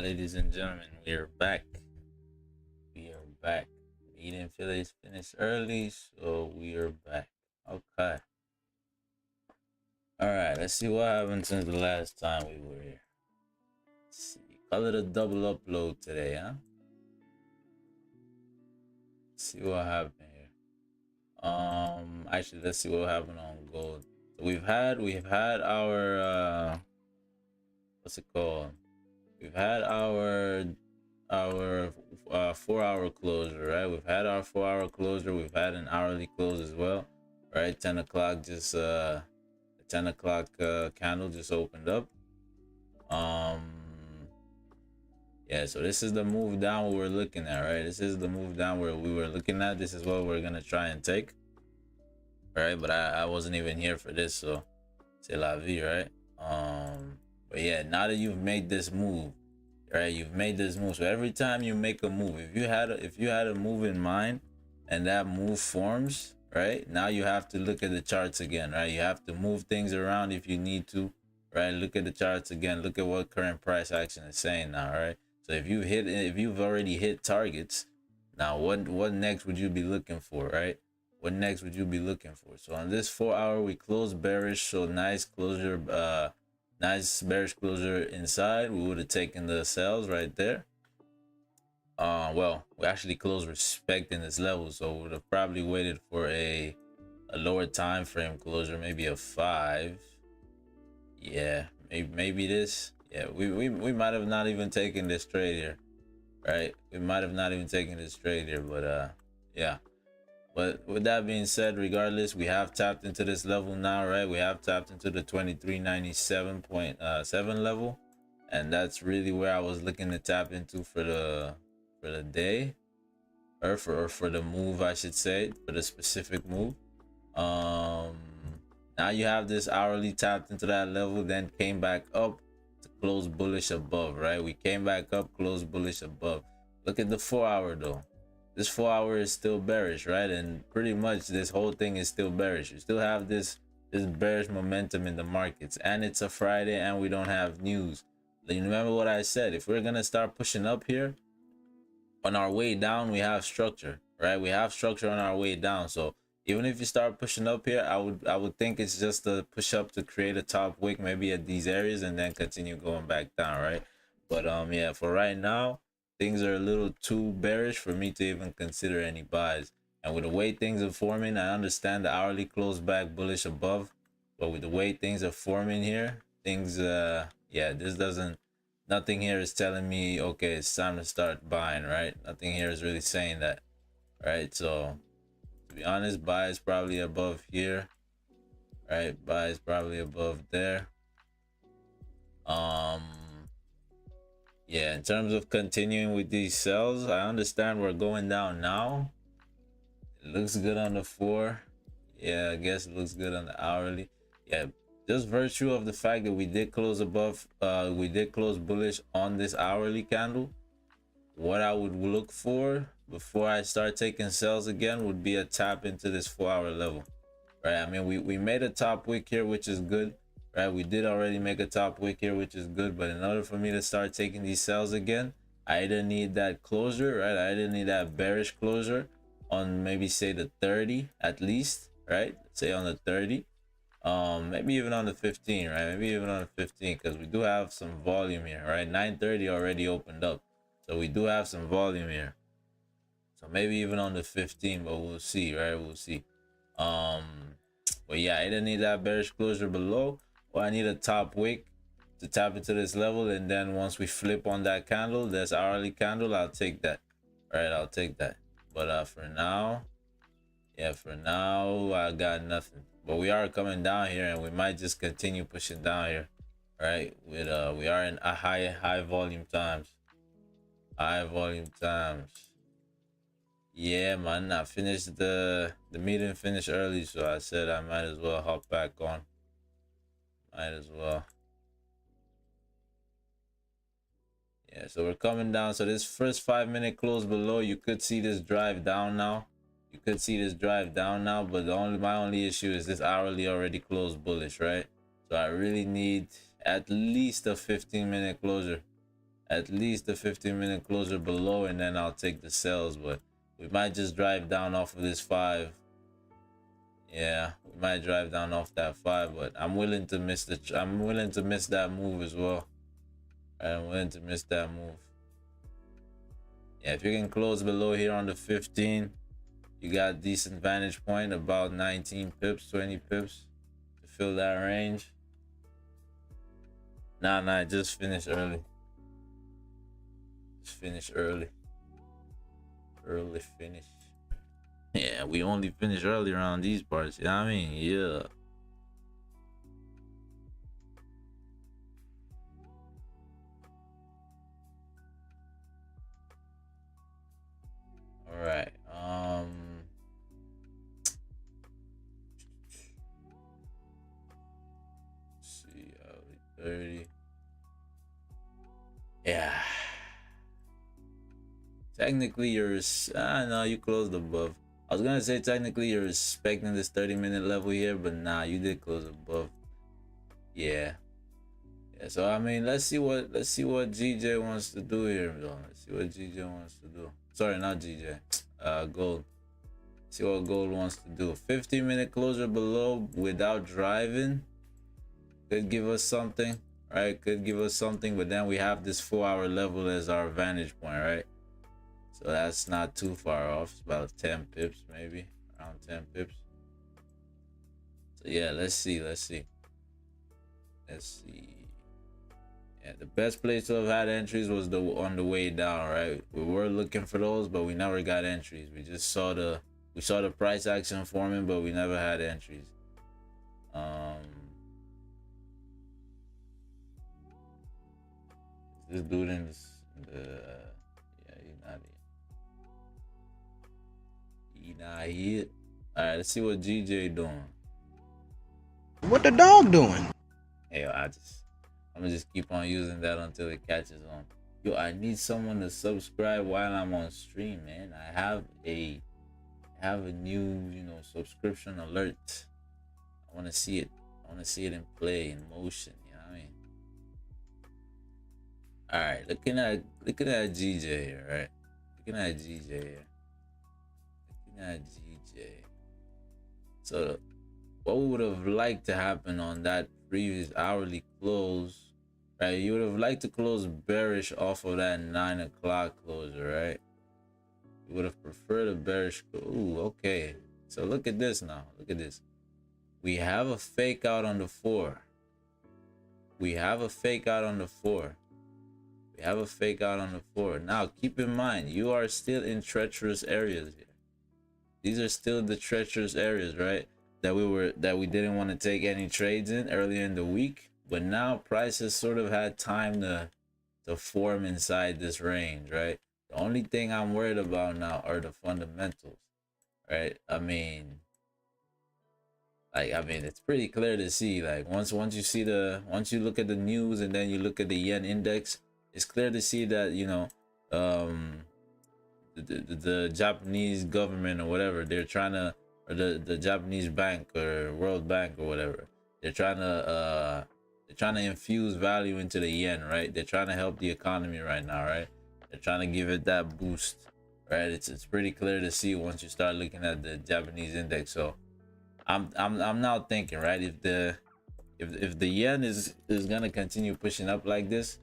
ladies and gentlemen, we are back. We are back. Meeting Phillies finished early, so we are back. Okay. All right. Let's see what happened since the last time we were here. Let's see. Call it a double upload today, huh? Let's see what happened here. Actually, let's see what happened on gold. So we've had our what's it called? We've had our 4-hour closure, right? We've had our 4-hour closure. We've had an hourly close as well, right? 10 o'clock just the 10 o'clock candle just opened up. Yeah, so this is the move down we're looking at, right? This is the move down where we were looking at. This is what we're gonna try and take, right? But I wasn't even here for this, so c'est la vie, right? But yeah, now that you've made this move, right, you've made this move. So every time you make a move, if you had a move in mind and that move forms, right, now you have to look at the charts again, right? You have to move things around if you need to, right? Look at the charts again. Look at what current price action is saying now, right? So if you've already hit targets, now what next would you be looking for, right? What next would you be looking for? So on this 4-hour, we closed bearish, so nice closure, nice bearish closure inside. We would have taken the sells right there. Well, we actually closed respecting this level, so we would have probably waited for a lower time frame closure, maybe a 5. Yeah, maybe this. Yeah, we might have not even taken this trade here, right? We might have not even taken this trade here, but yeah. But with that being said, regardless, we have tapped into this level now, right? We have tapped into the 2397.7 level, and that's really where I was looking to tap into for the day, or for the move, I should say, for the specific move. Now you have this hourly tapped into that level, then came back up to close bullish above, right? We came back up, closed bullish above. Look at the 4-hour though. This 4-hour is still bearish, right? And pretty much this whole thing is still bearish. You still have this bearish momentum in the markets, and it's a Friday and we don't have news. You remember what I said? If we're gonna start pushing up here, on our way down we have structure, right? We have structure on our way down. So even if you start pushing up here, I would think it's just a push up to create a top wick maybe at these areas and then continue going back down, right? But yeah, for right now, things are a little too bearish for me to even consider any buys. And with the way things are forming, I understand the hourly close back bullish above, but with the way things are forming here, things yeah, nothing here is telling me, okay, it's time to start buying, right? Nothing here is really saying that, right? So to be honest, buy is probably above here, right? Buy is probably above there. Yeah, in terms of continuing with these sells, I understand we're going down now. It looks good on the 4. Yeah, I guess it looks good on the hourly. Yeah, just virtue of the fact that we did close above, we did close bullish on this hourly candle. What I would look for before I start taking sells again would be a tap into this 4-hour level, right? I mean, we made a top wick here, which is good, right? We did already make a top wick here, which is good, but in order for me to start taking these sells again, I either need that closure, right? I either need that bearish closure on maybe say the 30 at least, right? Say on the 30, maybe even on the 15, right? Maybe even on the 15, because we do have some volume here, right? 930 already opened up, so we do have some volume here. So maybe even on the 15, but we'll see, right? We'll see. But yeah, I either need that bearish closure below, or I need a top wick to tap into this level, and then once we flip on that candle, this hourly candle, I'll take that, right? I'll take that. But for now, yeah, for now I got nothing. But we are coming down here, and we might just continue pushing down here, right? With we are in a high volume times. Yeah, man, I finished the meeting finished early, so I said I might as well hop back on. Might as well. Yeah, so we're coming down. So this first 5-minute close below, you could see this drive down now. You could see this drive down now, but my only issue is this hourly already closed bullish, right? So I really need at least a 15-minute closure. at least the 15-minute closer below, and then I'll take the sells. But we might just drive down off of this 5. Yeah, we might drive down off that 5, but I'm willing to miss that move as well. I'm willing to miss that move. Yeah, if you can close below here on the 15, you got decent vantage point, about 19 pips, 20 pips to fill that range. Nah, just finish early. Just finish early. Early finish. Yeah, we only finish early around these parts. You know what I mean? Yeah. All right. Let's see, 30. Yeah. Technically, you're no, you closed above. I was gonna say technically you're respecting this 30-minute level here, but nah, you did close above. Yeah. Yeah. So I mean, let's see what GJ wants to do here, though. Let's see what GJ wants to do. Sorry, not GJ. Gold. See what gold wants to do. 15-minute closure below without driving could give us something, right? Could give us something, but then we have this 4-hour level as our vantage point, right? So that's not too far off. It's about 10 pips, maybe around 10 pips. So yeah, let's see. Yeah, the best place to have had entries was on the way down, right? We were looking for those, but we never got entries. We just saw the price action forming, but we never had entries. This dude in the yeah, he's not here. He not here. All right, let's see what GJ doing. What the dog doing? Hey, I'm gonna just keep on using that until it catches on. Yo, I need someone to subscribe while I'm on stream, man. I have a new, subscription alert. I want to see it. I want to see it in play, in motion. You know what I mean? All right, looking at GJ here, right? Looking at GJ here. So, what we would have liked to happen on that previous hourly close, right? You would have liked to close bearish off of that 9 o'clock closer, right? You would have preferred a bearish. Ooh, okay. So look at this now. Look at this. We have a fake out on the 4. We have a fake out on the 4. Now, keep in mind, you are still in treacherous areas here. These are still the treacherous areas, right? That we didn't want to take any trades in earlier in the week, but now price has sort of had time to form inside this range, right? The only thing I'm worried about now are the fundamentals, right? I mean, it's pretty clear to see, like, once you look at the news and then you look at the yen index, it's clear to see that, the Japanese government or whatever, they're trying to, or the Japanese bank or World Bank or whatever, they're trying to infuse value into the yen, right? They're trying to help the economy right now, right? They're trying to give it that boost, right? It's pretty clear to see once you start looking at the Japanese index. So I'm now thinking, right, if the yen is gonna continue pushing up like this,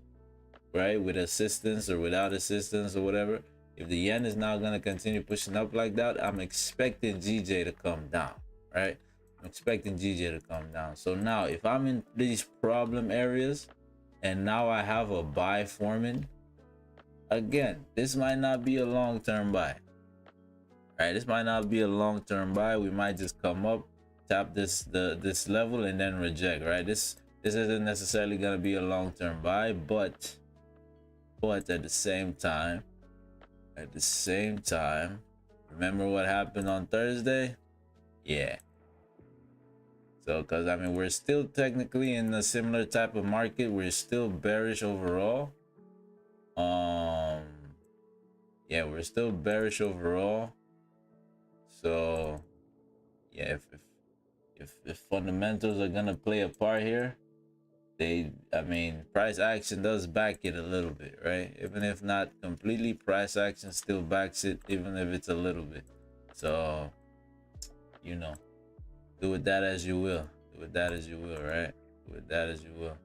right, with assistance or without assistance or whatever, if the yen is now gonna continue pushing up like that, I'm expecting GJ to come down, right? I'm expecting GJ to come down. So now if I'm in these problem areas and now I have a buy forming, again, this might not be a long-term buy, right? This might not be a long-term buy. We might just come up, tap this level and then reject, right? This isn't necessarily gonna be a long-term buy, but at the same time, remember what happened on Thursday? Yeah. So, because I mean, we're still technically in a similar type of market. We're still bearish overall. Yeah, we're still bearish overall. So, yeah, if fundamentals are gonna play a part here, I mean, price action does back it a little bit, right? Even if not completely, price action still backs it, even if it's a little bit. So, you know, do with that as you will. Do with that as you will, right? Do with that as you will.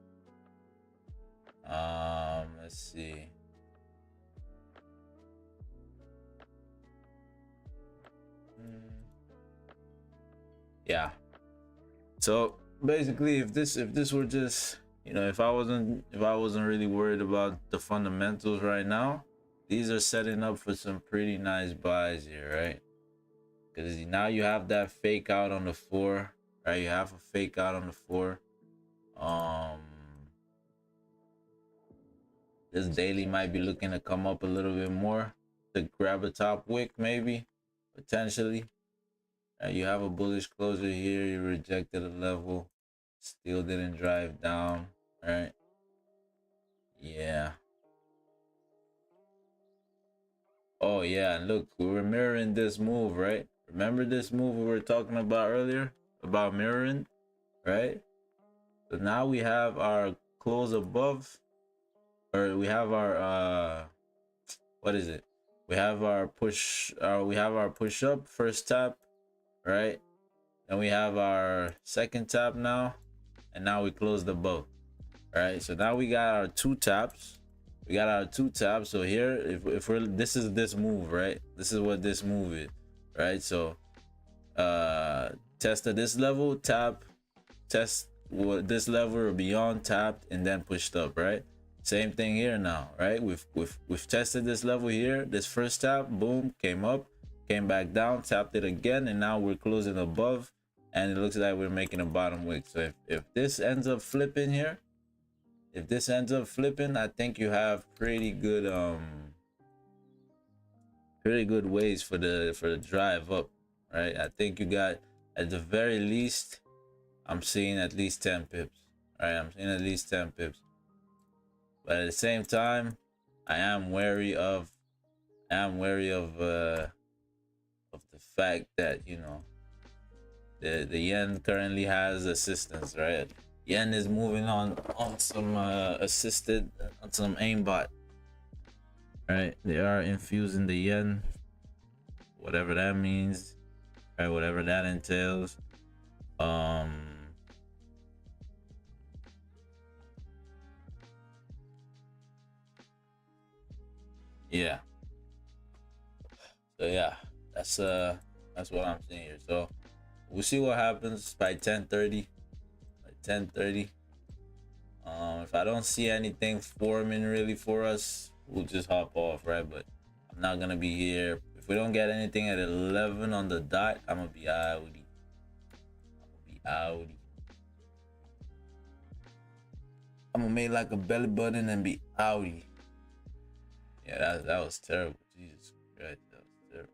Let's see. Yeah. So basically, if this were just, you know, if I wasn't really worried about the fundamentals right now, these are setting up for some pretty nice buys here, right? Because now you have that fake out on the 4, right? You have a fake out on the 4. This daily might be looking to come up a little bit more to grab a top wick, maybe, potentially. You have a bullish closure here. You rejected a level, still didn't drive down, right? Yeah. Oh yeah, and look, we were mirroring this move, right? Remember this move we were talking about earlier about mirroring, right? So now we have our close above, or we have our what is it? We have our push, we have our push up first tap, right? Then we have our second tap now, and now we closed above, right? So now we got our 2 taps. We got our 2 taps. So here, if we're, this is this move, right? This is what this move is, right? So tested this level, tap, test what this level or beyond, tapped, and then pushed up, right? Same thing here now, right? We've tested this level here, this first tap, boom, came up, came back down, tapped it again, and now we're closing above, and it looks like we're making a bottom wick. So if this ends up flipping here, if this ends up flipping, I think you have pretty good ways for the drive up, right? I think you got, at the very least, I'm seeing at least 10 pips. All right, I'm seeing at least 10 pips. But at the same time, I am wary of the fact that, you know, the yen currently has assistance, right? Yen is moving on some assisted, on some aimbot, right? They are infusing the yen, whatever that means, right? Whatever that entails. Yeah. So yeah, that's what I'm seeing here. So we'll see what happens by 10:30. By 10:30. If I don't see anything forming really for us, we'll just hop off, right? But I'm not gonna be here. If we don't get anything at 11 on the dot, I'm gonna be outie. I'm gonna make like a belly button and be outie. Yeah, that was terrible. Jesus Christ, that was terrible.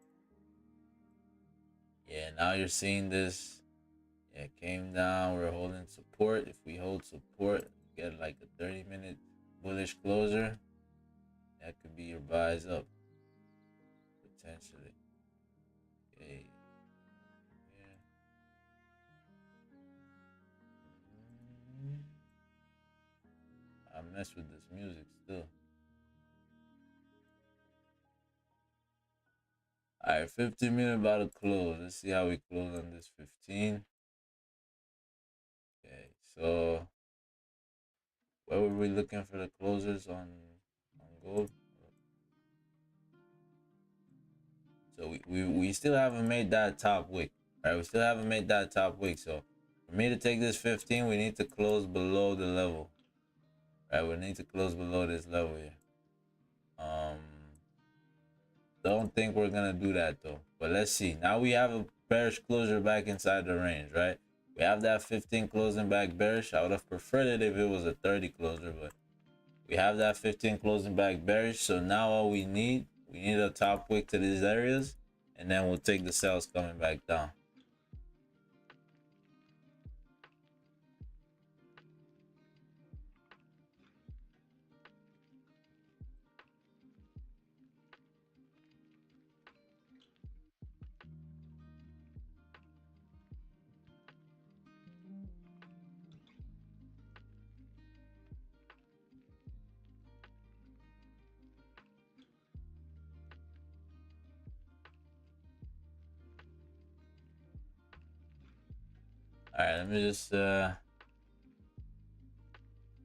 Yeah, now you're seeing this. Yeah, it came down. We're holding support. If we hold support, get like a 30-minute bullish closer, that could be your buys up potentially. Okay. Yeah. I mess with this music still. All right, 15 minutes about to close. Let's see how we close on this 15. Okay, so where were we looking for the closers on gold? So we still haven't made that top wick, right? We still haven't made that top wick. So for me to take this 15, we need to close below the level, right? We need to close below this level here. Don't think we're gonna do that though. But let's see. Now we have a bearish closure back inside the range, right? We have that 15 closing back bearish. I would have preferred it if it was a 30 closer, but we have that 15 closing back bearish. So now all we need a top wick to these areas, and then we'll take the sales coming back down. All right, let me just where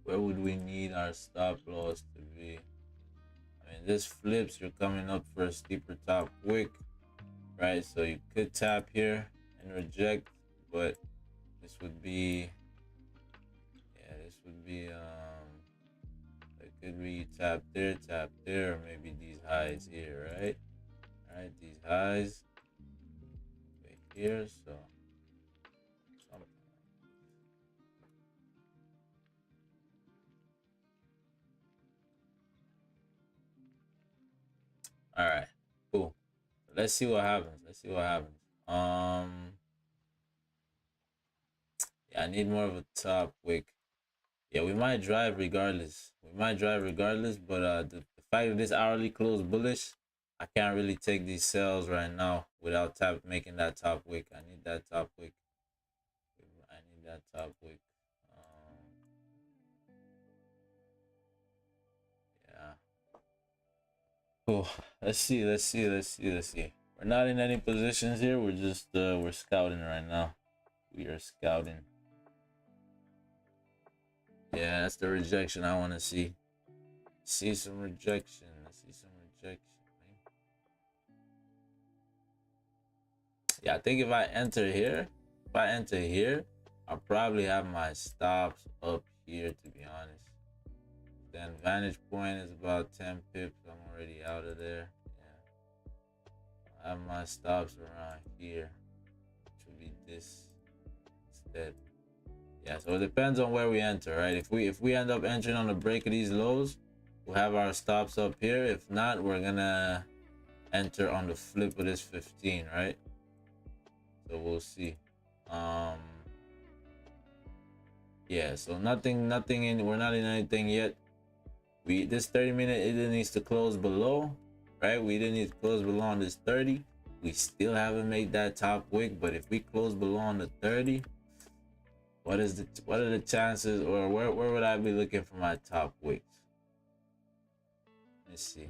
would we need our stop loss to be? I mean, this flips, you're coming up for a steeper top quick, right? So you could tap here and reject, but this would be, yeah, this would be it could be you tap there, or maybe these highs here, right? All right, these highs right here, so something. All right, cool. Let's see what happens. Let's see what happens. Yeah, I need more of a top wick. Yeah, we might drive regardless. We might drive regardless, but the fact that this hourly close bullish, I can't really take these sells right now without making that top wick. I need that top wick. I need that top wick. Yeah. Cool. Let's see. We're not in any positions here. We're just we're scouting right now. We are scouting. Yeah, that's the rejection I want to see. See some rejection. Let's see some rejection. Yeah, I think if I enter here, I'll probably have my stops up here, to be honest. Then vantage point is about 10 pips. I'm already out of there. Yeah. I have my stops around here, which would be this instead. Yeah, so it depends on where we enter, right? If we end up entering on the break of these lows, we'll have our stops up here. If not, we're gonna enter on the flip of this 15, right? So we'll see. Yeah, so nothing in, we're not in anything yet. This 30-minute, it needs to close below, right? We didn't need to close below on this 30. We still haven't made that top wick, but if we close below on the 30, what are the chances, or where would I be looking for my top wicks? Let's see.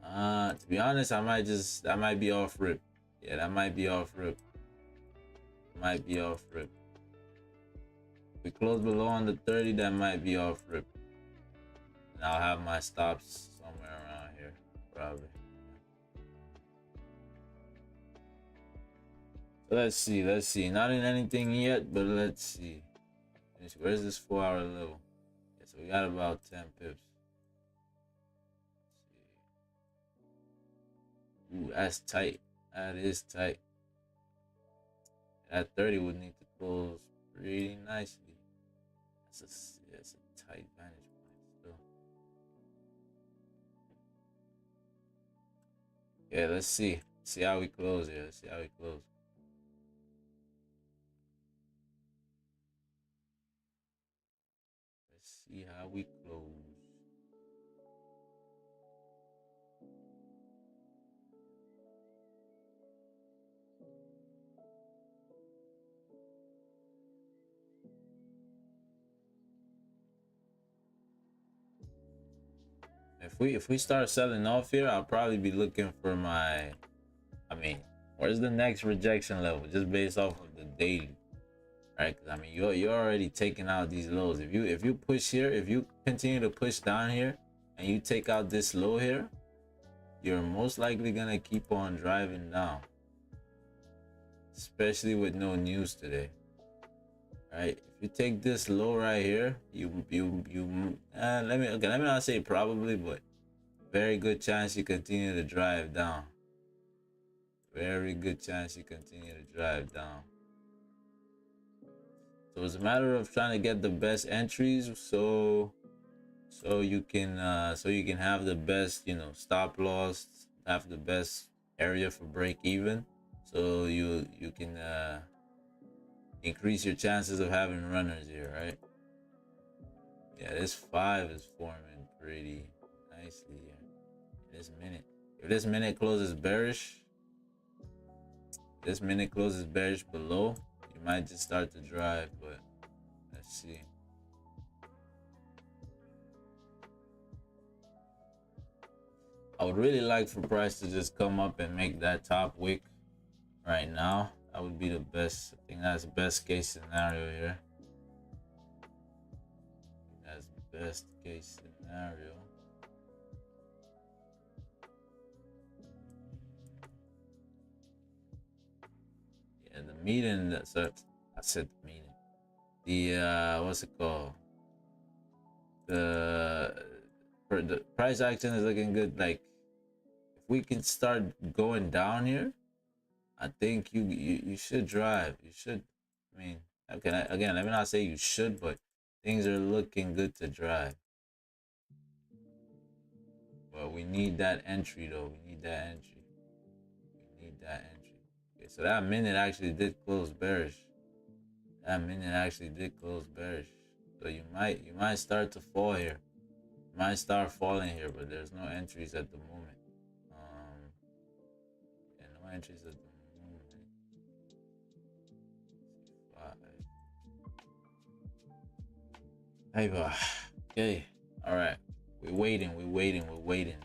To be honest, I might be off rip. Yeah, that might be off rip. Might be off rip. If we close below on the 30, that might be off rip. And I'll have my stops somewhere around here, probably. So let's see. Not in anything yet, but let's see. Where's this 4-hour level? Yeah, so we got about 10 pips. Ooh, that's tight. That is tight. That 30 would need to close pretty nicely. It's a tight vantage point still. Yeah, let's see. See how we close here. Let's see how we close. Let's see how we close. If we start selling off here, I'll probably be looking for my, I mean, where's the next rejection level, just based off of the daily, right? Because I mean, you're already taking out these lows. If you push here, if you continue to push down here and you take out this low here, you're most likely gonna keep on driving down, especially with no news today, right? If you take this low right here, let me not say probably, but very good chance you continue to drive down. Very good chance you continue to drive down. So it's a matter of trying to get the best entries, so you can have the best, stop loss, have the best area for break even, so you can increase your chances of having runners here, right? Yeah, this 5 is forming pretty nicely here. This minute, if this minute closes bearish, below, you might just start to drive, but let's see. I would really like for price to just come up and make that top wick right now. That would be the best. I think that's best case scenario here. That's best case scenario. Yeah, the meeting. So I said the meeting. The what's it called? The price action is looking good. Like if we can start going down here, I think you should drive. You should. I mean, okay. Again, let me not say you should, but things are looking good to drive. But we need that entry though. We need that entry. We need that entry. Okay, so that minute actually did close bearish. That minute actually did close bearish. So you might start to fall here. You might start falling here, but there's no entries at the moment. Yeah, no entries at the moment. Okay. All right. We're waiting. We're waiting. We're waiting.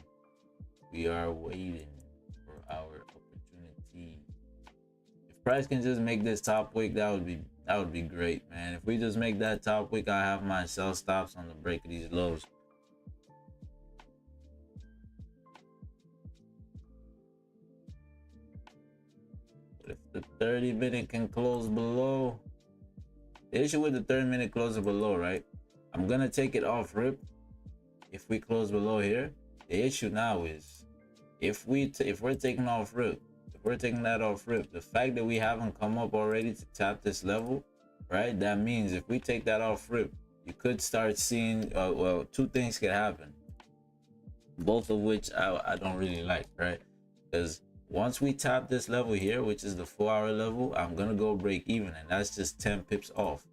We are waiting for our opportunity. If price can just make this top wick, that would be great, man. If we just make that top wick, I have my sell stops on the break of these lows. But if the 30-minute can close below, the issue with the 30-minute closing below, right? I'm gonna take it off rip. If we close below here, the issue now is if we're taking off rip, if we're taking that off rip, the fact that we haven't come up already to tap this level, right? That means if we take that off rip, you could start seeing well, two things could happen, both of which I don't really like, right? Because once we tap this level here, which is the 4-hour level, I'm gonna go break even, and that's just 10 pips off.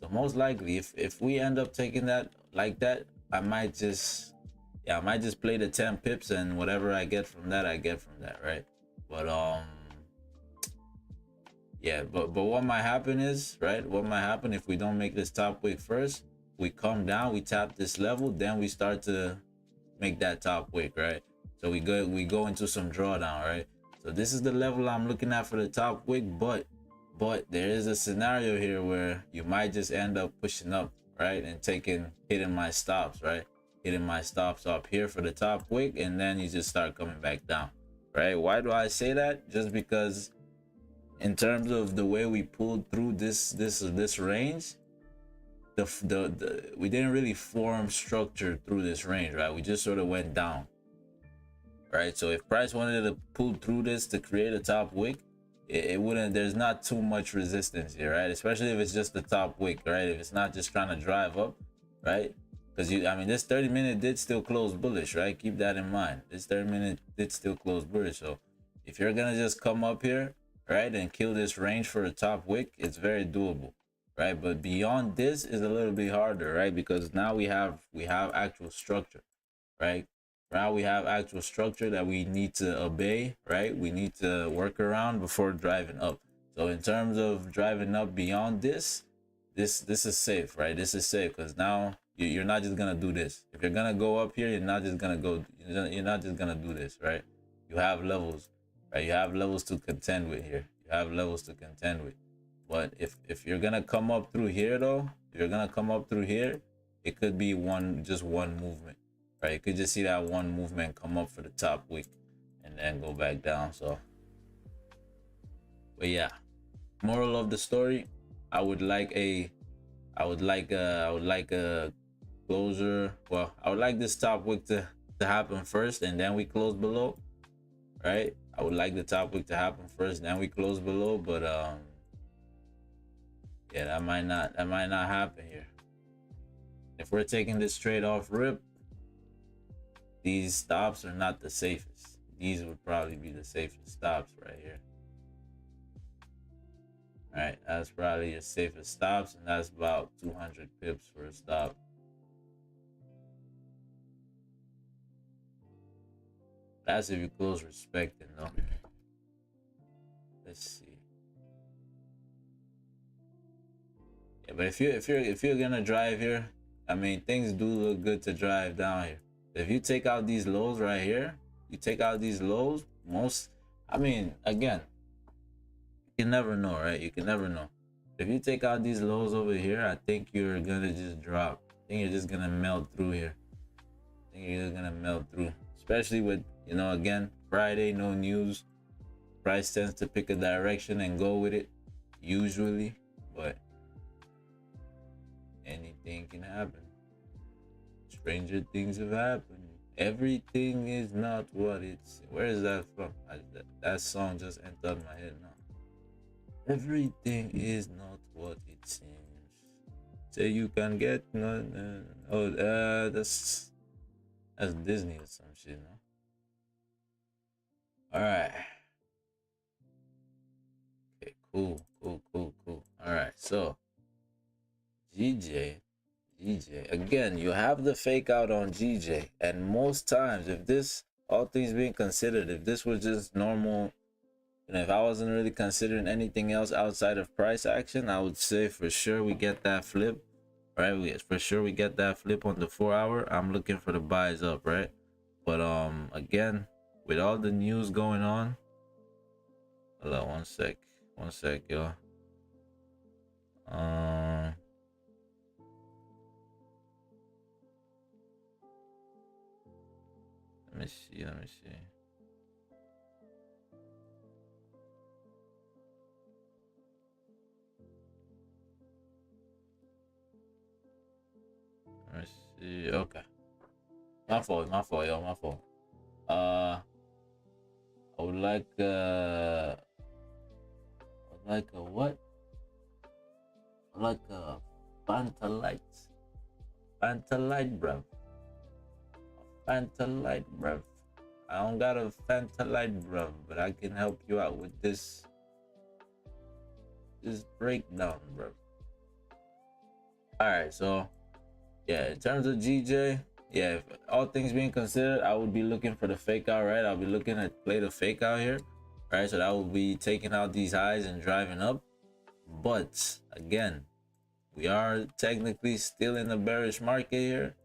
So most likely, if we end up taking that like that, I might just play the 10 pips, and whatever I get from that, I get from that, right? But yeah, but what might happen is, right, what might happen if we don't make this top wick first, we come down, we tap this level, then we start to make that top wick, right? So we go into some drawdown, right? So this is the level I'm looking at for the top wick, but there is a scenario here where you might just end up pushing up, right, and hitting my stops, right? Hitting my stops up here for the top wick, and then you just start coming back down, right? Why do I say that? Just because in terms of the way we pulled through this range, we didn't really form structure through this range, right? We just sort of went down, right? So if price wanted to pull through this to create a top wick, it wouldn't, there's not too much resistance here, right? Especially if it's just the top wick, right? If it's not just trying to drive up, right? Because I mean, this 30-minute did still close bullish, right? Keep that in mind. This 30-minute did still close bullish. So if you're gonna just come up here, right, and kill this range for a top wick, it's very doable, right? But beyond this is a little bit harder, right? Because now we have actual structure, right? Now we have actual structure that we need to obey, right? We need to work around before driving up. So in terms of driving up beyond this is safe, right? This is safe because now you're not just gonna do this. If you're gonna go up here, you're not just gonna do this, right? You have levels, right? You have levels to contend with here. You have levels to contend with. But if you're gonna come up through here though, if you're gonna come up through here, it could be just one movement, right? You could just see that one movement come up for the top wick and then go back down. So, but yeah, moral of the story, I would like a closer. Well, I would like this top wick to happen first, and then we close below, right? I would like the top wick to happen first, then we close below. But yeah, that might not happen here. If we're taking this trade off rip, these stops are not the safest. These would probably be the safest stops right here. All right, that's probably your safest stops, and that's about 200 pips for a stop. That's if you close respecting though. Let's see. Yeah, but if you're gonna drive here, I mean, things do look good to drive down here. If you take out these lows right here, you take out these lows, I mean, again, can never know, right? You can never know. If you take out these lows over here, I think you're gonna just drop. I think you're just gonna melt through here. I think you're just gonna melt through, especially with, you know, again, Friday, no news. Price tends to pick a direction and go with it usually, but anything can happen. Stranger things have happened. Everything is not what it's. Where is that from? That song just entered my head now. Everything is not what it seems. Say you can get that's Disney or some shit, no? All right. Okay, cool. All right, so GJ, again, you have the fake out on GJ, and most times, if this, all things being considered, if this was just normal, and if I wasn't really considering anything else outside of price action, I would say for sure we get that flip, right? For sure we get that flip on the 4 hour. I'm looking for the buys up, right? But again, with all the news going on, hold on one sec, y'all. Let me see. Okay. My fault, y'all. My fault. I would like a what? Like a Fanta Light, bruv. Fanta Light, bruv. I don't got a Fanta Light, bruv, but I can help you out with this breakdown, bruv. All right, so yeah, in terms of GJ, yeah, if all things being considered, I would be looking for the fake out, right? I'll be looking at play the fake out here, right? So that will be taking out these highs and driving up. But again, we are technically still in a bearish market here,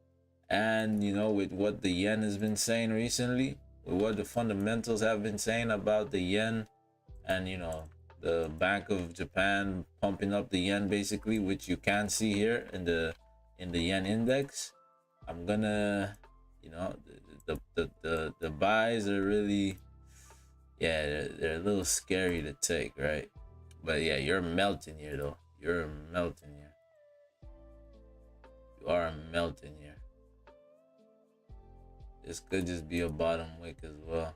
and you know, with what the yen has been saying recently, with what the fundamentals have been saying about the yen, and you know, the Bank of Japan pumping up the yen basically, which you can see here in the yen index. I'm gonna, you know, the buys are really, yeah, they're a little scary to take, right? But yeah, you're melting here though. You're melting here. You are melting here. This could just be a bottom wick as well.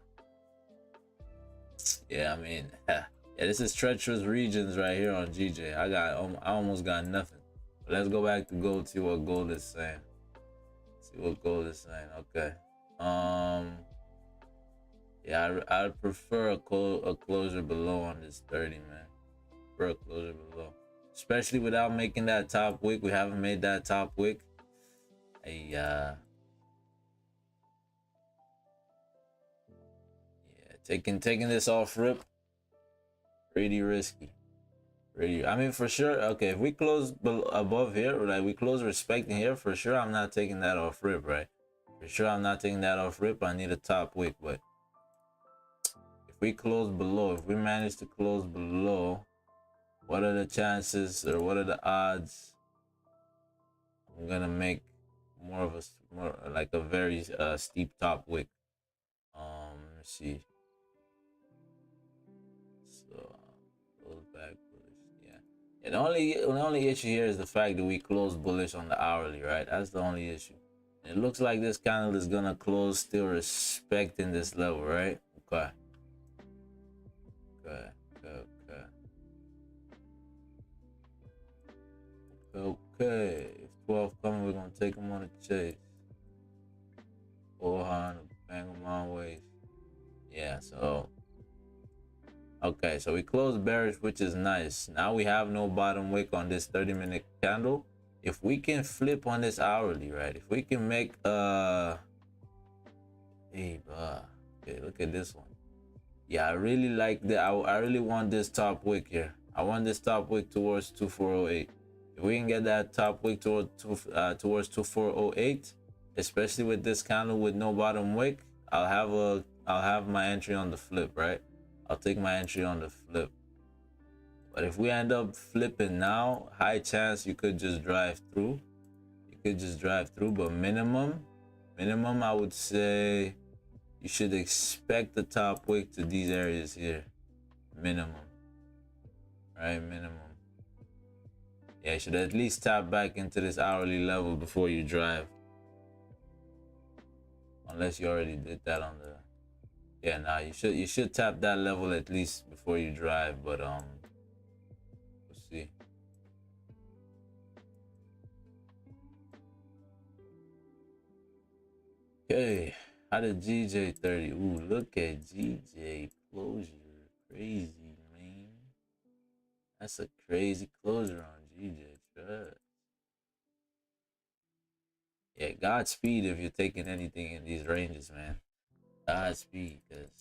Yeah, I mean, yeah, this is treacherous regions right here on GJ. I almost got nothing. But let's go back to gold, see what gold is saying. Okay. Yeah, I'd prefer a closure below on this 30, man. Prefer a closure below, especially without making that top wick. We haven't made that top wick. Yeah, taking this off rip, pretty risky. I mean, for sure. Okay, if we close above here, like we close respecting here, for sure I'm not taking that off rip, right? For sure I'm not taking that off rip. I need a top wick, but if we close below, if we manage to close below, what are the chances, or what are the odds I'm gonna make more like a very steep top wick? Let me see. So close back bullish. Yeah, the only issue here is the fact that we closed bullish on the hourly, right? That's the only issue. It looks like this candle is gonna close still respecting this level, right? Okay. If 12 coming, we're gonna take them on a chase. 400, bang them on ways. Yeah, so okay, so we closed bearish, which is nice. Now we have no bottom wick on this 30-minute candle. If we can flip on this hourly, right? If we can make okay, look at this one. Yeah, I really like that. I really want this top wick here. I want this top wick towards 2408. If we can get that top wick towards 2408, especially with this candle with no bottom wick, I'll have my entry on the flip, right? I'll take my entry on the flip. But if we end up flipping now, high chance you could just drive through. You could just drive through, but minimum, I would say you should expect the top wick to these areas here. Minimum. Right, minimum. Yeah, you should at least tap back into this hourly level before you drive. Unless you already did that on the... Yeah, nah, you should tap that level at least before you drive, but we'll see. Okay, how did GJ30? Ooh, look at GJ closure. Crazy, man. That's a crazy closure on GJ. Trust. Yeah, Godspeed if you're taking anything in these ranges, man. Godspeed, because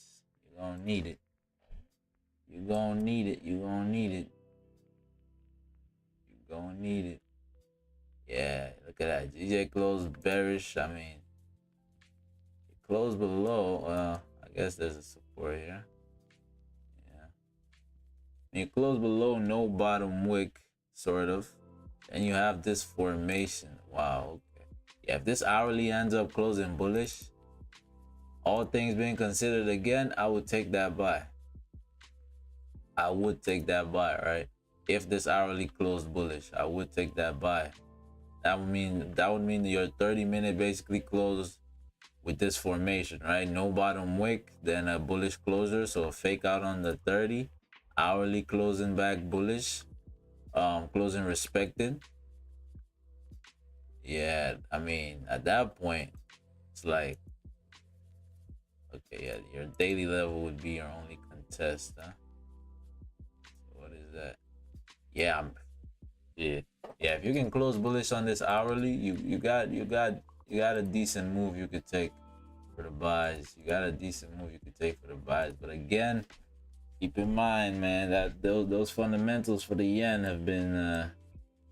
you're gonna need it. You're gonna need it. You're gonna need it. You're gonna need it. Yeah, look at that. GJ closed bearish. I mean, it closed below. I guess there's a support here. Yeah. When you close below no bottom wick, sort of, and you have this formation. Wow, okay. Yeah, if this hourly ends up closing bullish, all things being considered again, I would take that buy. I would take that buy, right? If this hourly closed bullish, I would take that buy. That would mean your 30-minute basically closed with this formation, right? No bottom wick, then a bullish closure, so a fake out on the 30, hourly closing back bullish, closing respected. Yeah, I mean, at that point, it's like, okay, yeah, your daily level would be your only contest, huh? So what is that? Yeah, yeah, if you can close bullish on this hourly, you got a decent move you could take for the buys. You got a decent move you could take for the buys. But again, keep in mind, man, that those fundamentals for the yen have been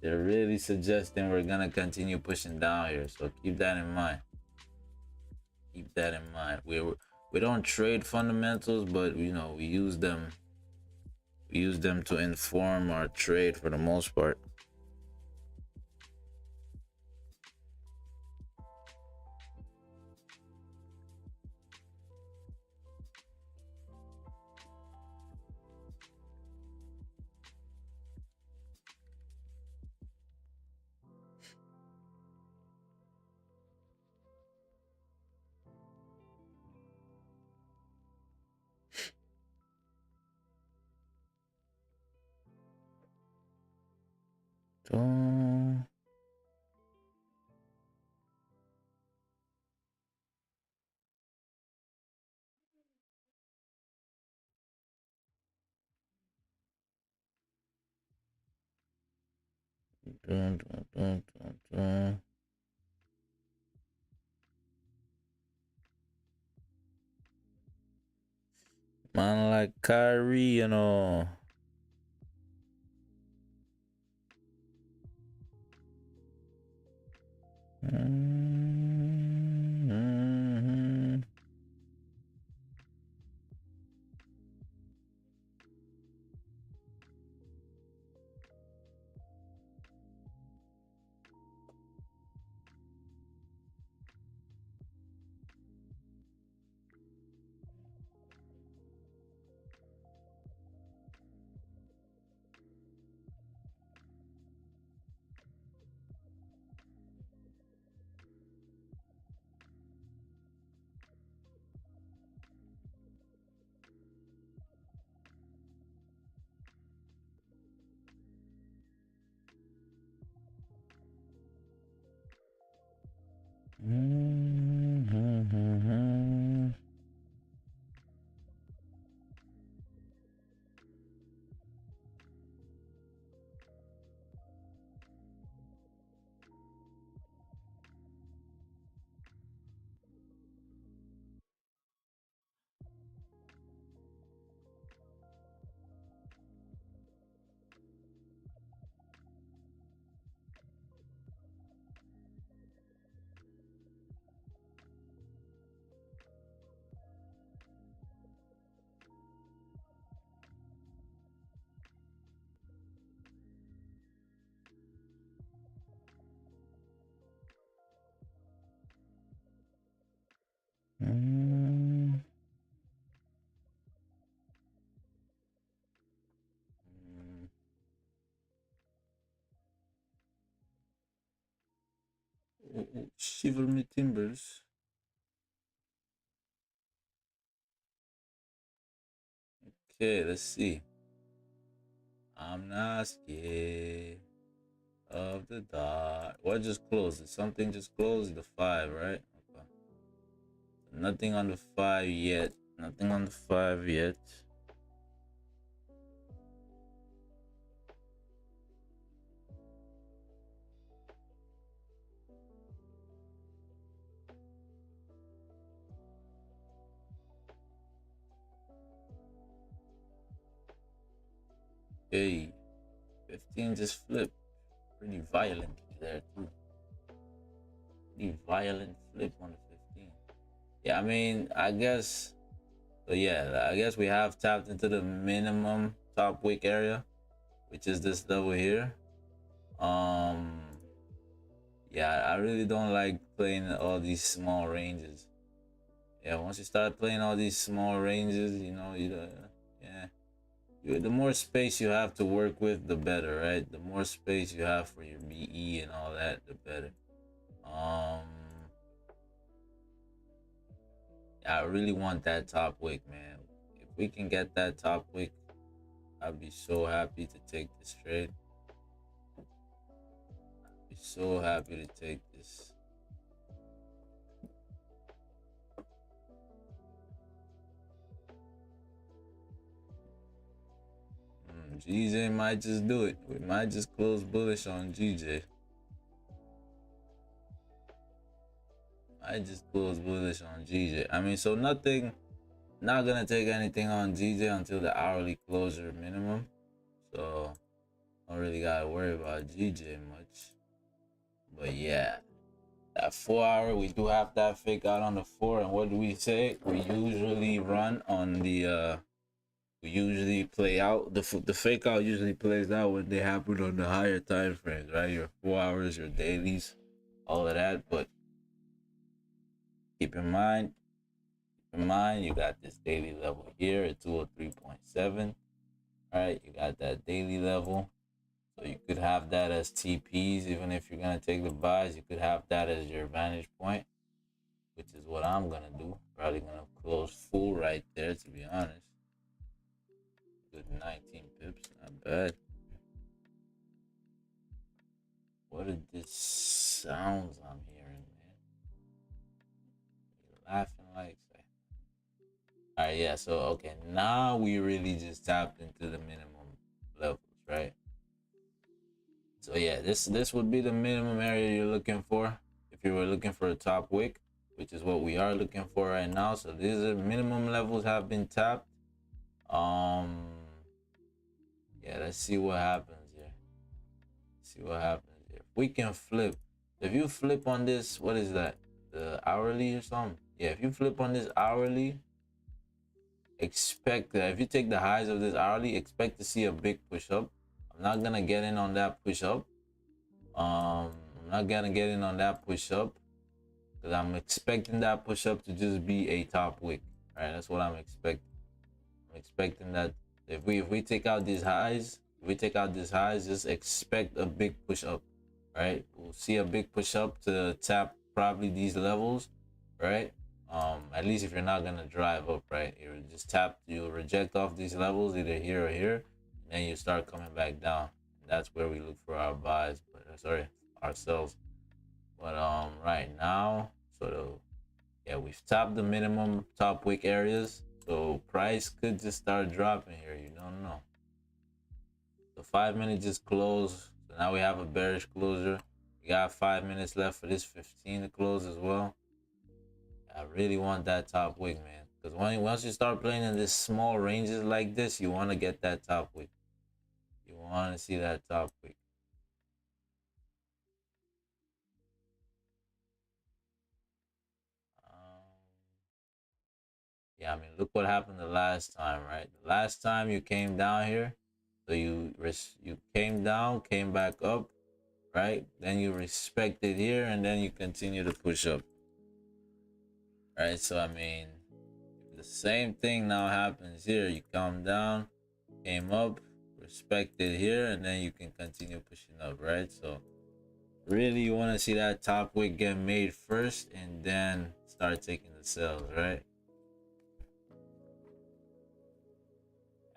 they're really suggesting we're gonna continue pushing down here. So keep that in mind. Keep that in mind. We don't trade fundamentals, but you know, we use them to inform our trade for the most part. So dun, dun, dun, dun, dun. Man like Kyrie, you know. Mm-hmm. Shiver me timbers. Okay, let's see. I'm not scared of the dark. What just closed? Did something just closed? The 5, right? Okay. Nothing on the 5 yet. Nothing on the 5 yet. Hey, 15 just flipped. Pretty violent there too. Pretty violent flip on the 15. Yeah, I mean, I guess. So yeah, I guess we have tapped into the minimum top wick area, which is this level here. Yeah, I really don't like playing all these small ranges. Yeah, once you start playing all these small ranges, you know, yeah, the more space you have to work with, the better, right? The more space you have for your BE and all that, the better. I really want that top wick, man. If we can get that top wick, I'd be so happy to take this trade. I'd be so happy to take this. GJ might just do it. We might just close bullish on GJ. I just close bullish on GJ. I mean, so nothing, not gonna take anything on GJ until the hourly closure minimum. So don't really gotta worry about GJ much. But yeah, that 4 hour, we do have that fake out on the 4. And what do we say? We usually run on the we usually play out the fake out usually plays out when they happen on the higher time frames, right? Your 4 hours, your dailies, all of that. But keep in mind, you got this daily level here at 203.7. All right, you got that daily level. So you could have that as TPs. Even if you're gonna take the buys, you could have that as your vantage point, which is what I'm gonna do. Probably gonna close full right there, to be honest. Good 19 pips, not bad. What are these sounds I'm hearing, man? You're laughing like say. All right, yeah. So okay, now we really just tapped into the minimum levels, right? So yeah, this would be the minimum area you're looking for if you were looking for a top wick, which is what we are looking for right now. So these are minimum levels have been tapped. Yeah, let's see what happens here. See what happens here. If we can flip, if you flip on this, what is that? The hourly or something? Yeah, if you flip on this hourly, expect that if you take the highs of this hourly, expect to see a big push up. I'm not gonna get in on that push up. I'm not gonna get in on that push up because I'm expecting that push up to just be a top wick. Right, that's what I'm expecting. I'm expecting that if we take out these highs, just expect a big push up. Right, we'll see a big push up to tap probably these levels. Right, at least if you're not gonna drive up, right, you just tap, you reject off these levels either here or here, and then you start coming back down. That's where we look for our buys, but sorry, ourselves. But right now, yeah, we've tapped the minimum top wick areas, so price could just start dropping here. You don't know. The 5 minute just closed, so now we have a bearish closure. We got 5 minutes left for this 15 to close as well. I really want that top wick, man, because once you start playing in this small ranges like this, you want to get that top wick. You want to see that top wick. Yeah, I mean, look what happened the last time, right? The last time you came down here, so you came down, came back up, right? Then you respected here, and then you continue to push up, right? So I mean, the same thing now happens here. You come down, came up, respected here, and then you can continue pushing up, right? So really you want to see that top wick get made first and then start taking the sells, right?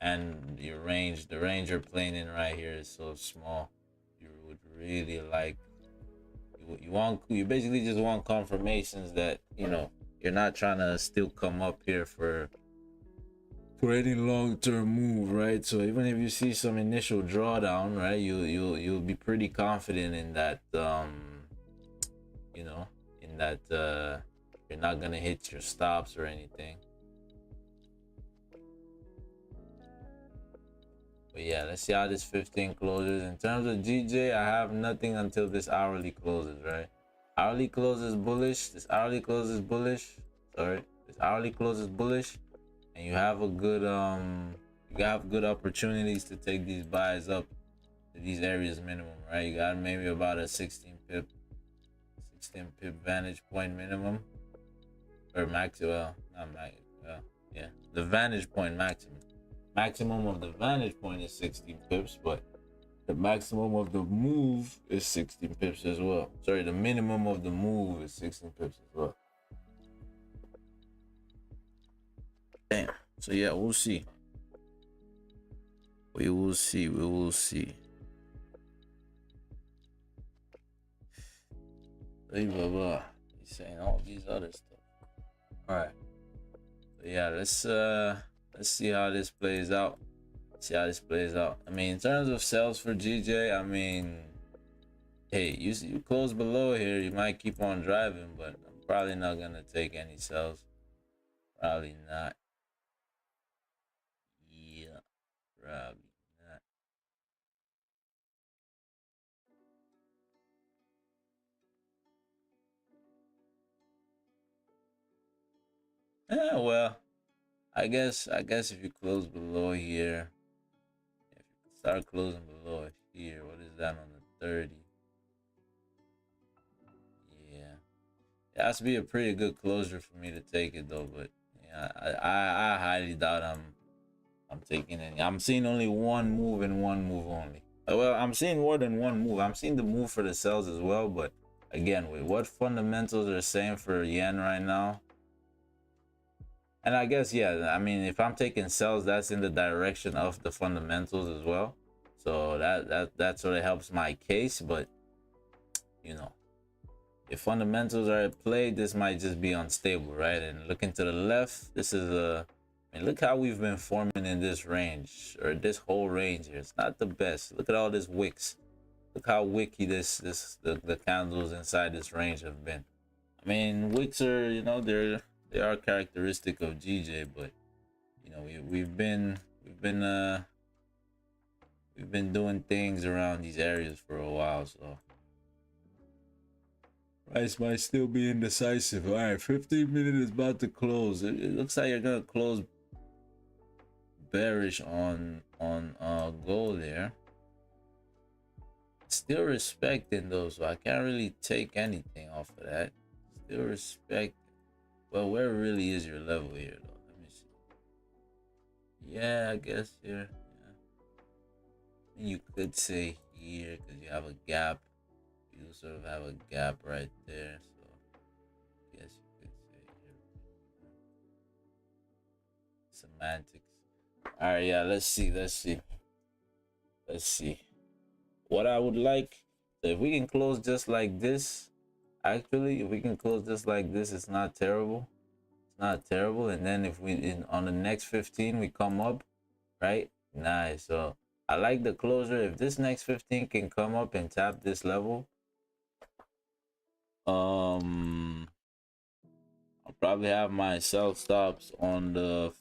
And your range, the range you're playing in right here is so small. You would really like, you basically just want confirmations that, you know, you're not trying to still come up here for any long-term move, right? So even if you see some initial drawdown, right, you'll be pretty confident in that, you know, in that you're not gonna hit your stops or anything. But yeah, let's see how this 15 closes. In terms of GJ, I have nothing until this hourly closes, right? Hourly closes bullish. This hourly closes bullish. Sorry, this hourly closes bullish, and you have a good you have good opportunities to take these buys up to these areas minimum, right? You got maybe about a 16 pip vantage point minimum, or max. Well, not max. Yeah, the vantage point maximum of the vantage point is 16 pips, but the maximum of the move is 16 pips as well. Sorry, the minimum of the move is 16 pips as well. Damn. So yeah, we'll see. We will see. We will see. Blah, blah, blah. He's saying all these other stuff. All right. So yeah, let's see how this plays out. See how this plays out. I mean, in terms of sales for GJ, I mean, hey, you close below here, you might keep on driving, but I'm probably not gonna take any sales. Probably not. Yeah, probably not. Well, I guess if you close below here, if you start closing below here, what is that on the 30? Yeah, it has to be a pretty good closure for me to take it though. But yeah, I highly doubt I'm taking any. I'm seeing only one move and one move only. Well, I'm seeing more than one move. I'm seeing the move for the sells as well. But again, with what fundamentals are saying for yen right now, and I guess, yeah, I mean, if I'm taking sells, that's in the direction of the fundamentals as well. So that sort of helps my case. But you know, if fundamentals are at play, this might just be unstable, right? And looking to the left, this is a, I mean, look how we've been forming in this range, or this whole range here. It's not the best. Look at all this wicks. Look how wicky the candles inside this range have been. I mean, wicks are, you know, they are characteristic of GJ, but you know, we've been doing things around these areas for a while, so price might still be indecisive. All right, 15 minutes is about to close. It looks like you're gonna close bearish on gold there. Still respecting though, so I can't really take anything off of that. Still respect. Well, where really is your level here though? Let me see. Yeah, I guess here. Yeah. You could say here because you have a gap. You sort of have a gap right there, so yes, you could say here. Semantics. All right, yeah. Let's see. What I would like, if we can close just like this. Actually, if we can close just like this, it's not terrible. It's not terrible. And then if on the next 15 we come up, right? Nice. So I like the closure. If this next 15 can come up and tap this level, I'll probably have my sell stops on the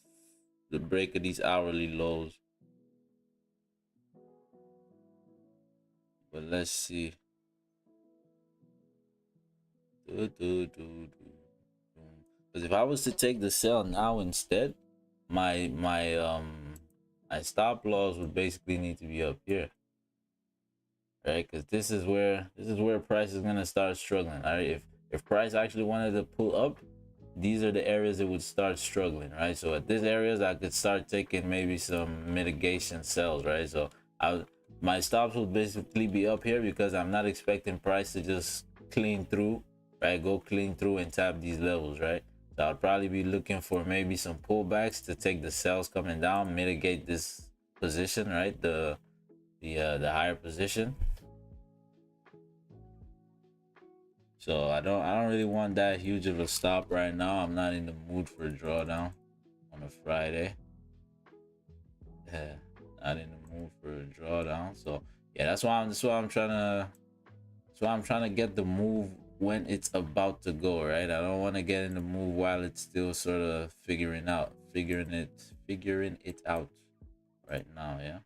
break of these hourly lows. But let's see. Because if I was to take the sell now instead, my stop loss would basically need to be up here, right? Because this is where price is gonna start struggling. All right, if price actually wanted to pull up, these are the areas it would start struggling, right? So at these areas I could start taking maybe some mitigation sells, right? So My stops will basically be up here because I'm not expecting price to just clean through, right? Go clean through and tap these levels, right? So I'll probably be looking for maybe some pullbacks to take the sells coming down, mitigate this position, right? The higher position. So I don't really want that huge of a stop right now. I'm not in the mood for a drawdown on a Friday. Yeah, not in the mood for a drawdown. So yeah, that's why I'm trying to get the move when it's about to go, right? I don't want to get in the move while it's still sort of figuring it out right now. Yeah.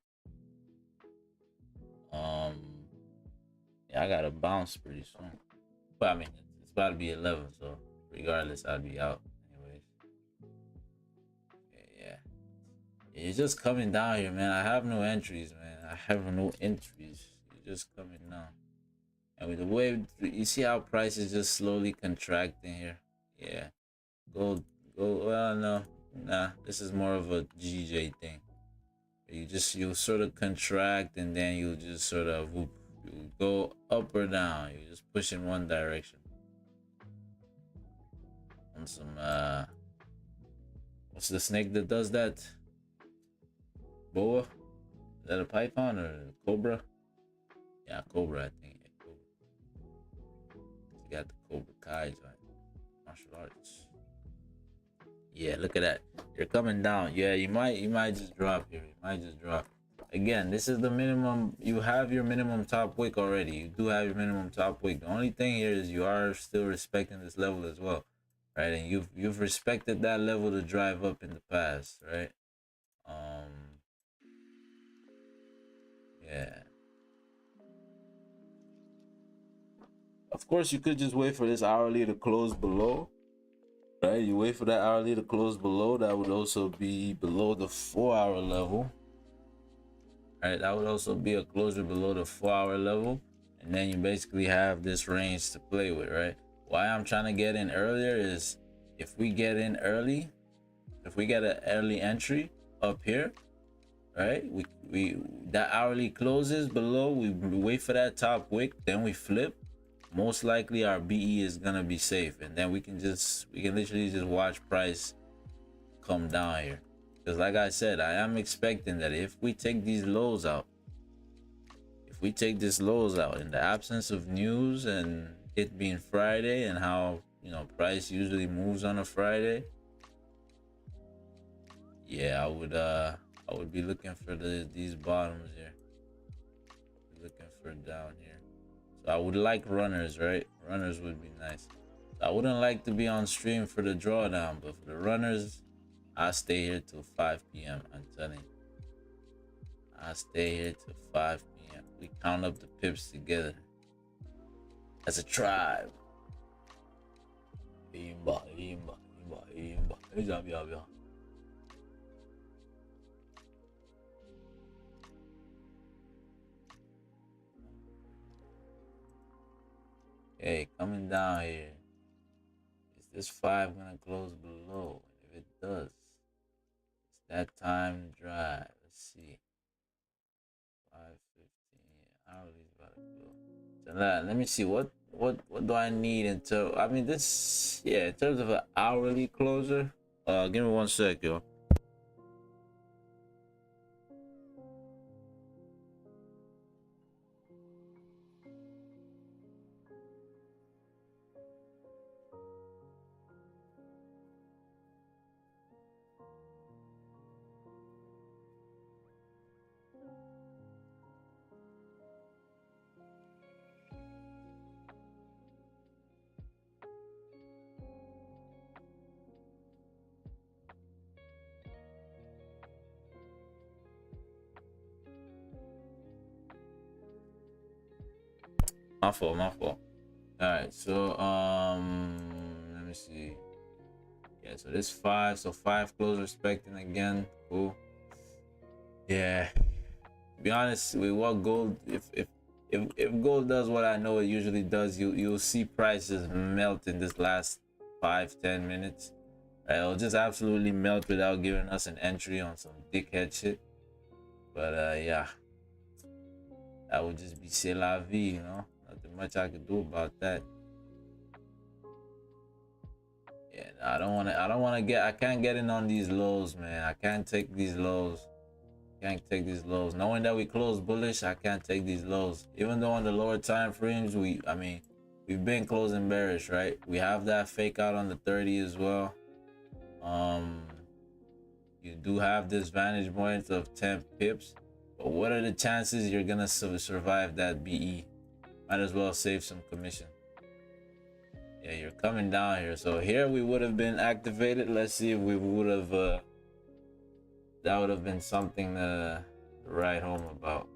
Yeah, I gotta bounce pretty soon. But I mean, it's about to be 11, so regardless, I'd be out anyways. Yeah. You're just coming down here, man. I have no entries, man. I have no entries. You're just coming down. And with the way you see how price is just slowly contracting here. Yeah. Go. Well, no. Nah, this is more of a GJ thing. You sort of contract and then you just sort of whoop. You go up or down. You just push in one direction. On some what's the snake that does that? Boa? Is that a python or a cobra? Yeah, cobra, I think. Yeah, cobra. You got the Cobra Kai joint. Martial arts. Yeah, look at that. You're coming down. Yeah, you might just drop here. You might just drop. Again, this is the minimum. You have your minimum top wick already. You do have your minimum top wick. The only thing here is you are still respecting this level as well, right? And you've respected that level to drive up in the past, right? Yeah. Of course, you could just wait for this hourly to close below, right? You wait for that hourly to close below. That would also be below the 4-hour level. Right, that would also be a closure below the 4-hour level, and then you basically have this range to play with, right? Why I'm trying to get in earlier is if we get in early, if we get an early entry up here, right? We that hourly closes below, we wait for that top wick, then we flip. Most likely our BE is gonna be safe, and then we can literally just watch price come down here. Because like I said, I am expecting that if we take these lows out, in the absence of news and it being Friday and how, price usually moves on a Friday, yeah, I would be looking for these bottoms here. Looking for down here. So I would like runners, right? Runners would be nice. So I wouldn't like to be on stream for the drawdown, but for the runners, I'll stay here till 5 p.m. I'm telling you. I'll stay here till 5 p.m. We count up the pips together. As a tribe. Okay, coming down here. Is this 5 gonna close below? If it does, it's that time to drive. Let's see. 5:15. Hourly's about to go. So let me see what do I need until, I mean, this, yeah, in terms of an hourly closer. Give me 1 sec, yo. My fault. All right, so let me see. Yeah, so this 5, so 5 close respecting again. Cool. Yeah. To be honest, with what gold, if gold does what I know it usually does, you'll see prices melt in this last 5-10 minutes. Right? It'll just absolutely melt without giving us an entry on some dickhead shit. But yeah. that would just be c'est la vie, you know. Nothing much I could do about that. Yeah, I don't wanna get, I can't get in on these lows, man. I can't take these lows. Can't take these lows. Knowing that we close bullish, I can't take these lows. Even though on the lower time frames, we've been closing bearish, right? We have that fake out on the 30 as well. You do have this vantage point of 10 pips, but what are the chances you're gonna survive that BE? Might as well save some commission. Yeah, you're coming down here. So here we would have been activated. Let's see if we would have that would have been something to write home about.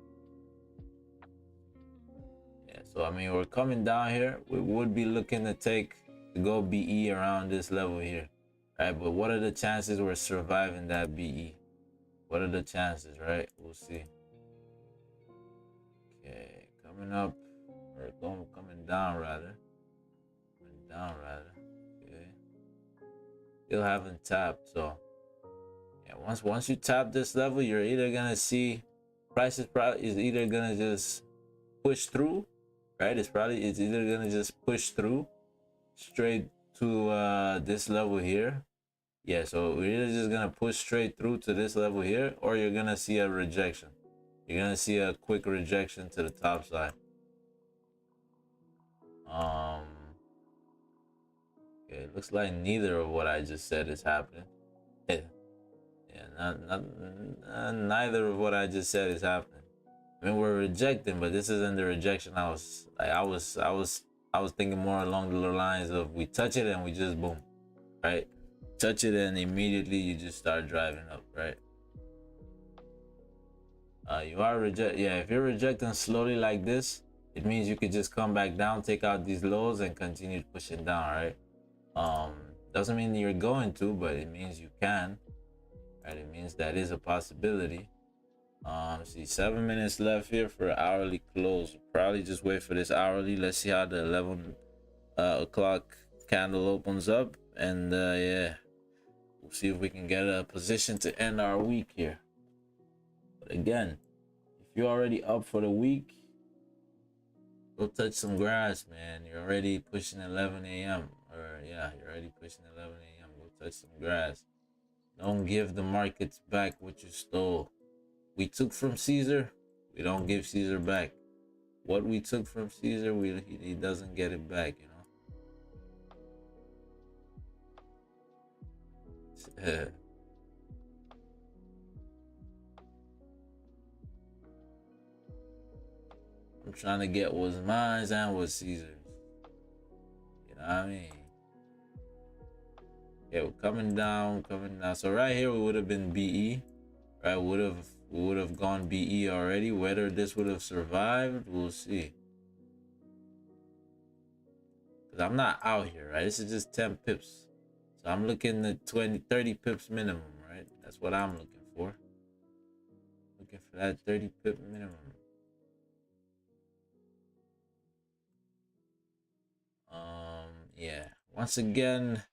Yeah, so I mean, we're coming down here. We would be looking to go BE around this level here, right? But what are the chances we're surviving that BE? What are the chances, right? We'll see. Okay, coming up, or coming down rather. Coming down rather. Okay. Still haven't tapped, so yeah, once you tap this level, you're either gonna see price is either gonna just push through, right? It's either gonna just push through straight to this level here. Yeah, so we're either just gonna push straight through to this level here, or you're gonna see a rejection. You're gonna see a quick rejection to the top side. Okay, it looks like neither of what I just said is happening. Yeah, neither of what I just said is happening. I mean, we're rejecting, but this isn't the rejection. I was thinking more along the lines of we touch it and we just boom, right? Touch it and immediately you just start driving up, right? You are yeah, if you're rejecting slowly like this, it means you could just come back down, take out these lows and continue pushing down, right? Doesn't mean you're going to, but it means you can, right? It means that is a possibility. See, 7 minutes left here for hourly close. Probably just wait for this hourly. Let's see how the 11 o'clock candle opens up, and yeah, we'll see if we can get a position to end our week here. But again, if you're already up for the week, go touch some grass, man. You're already pushing 11 a.m. or yeah, you're already pushing 11 a.m. Go touch some grass. Don't give the markets back what you stole. We took from Caesar, we don't give Caesar back. What we took from Caesar, he doesn't get it back, you know. I'm trying to get what's mine and what's Caesar's. You know what I mean? Yeah, we're coming down. So right here we would have been BE, right? We would have gone BE already. Whether this would have survived, we'll see. Because I'm not out here, right? This is just 10 pips. So I'm looking at 30 pips minimum, right? That's what I'm looking for. Looking for that 30 pip minimum. Yeah. Once again,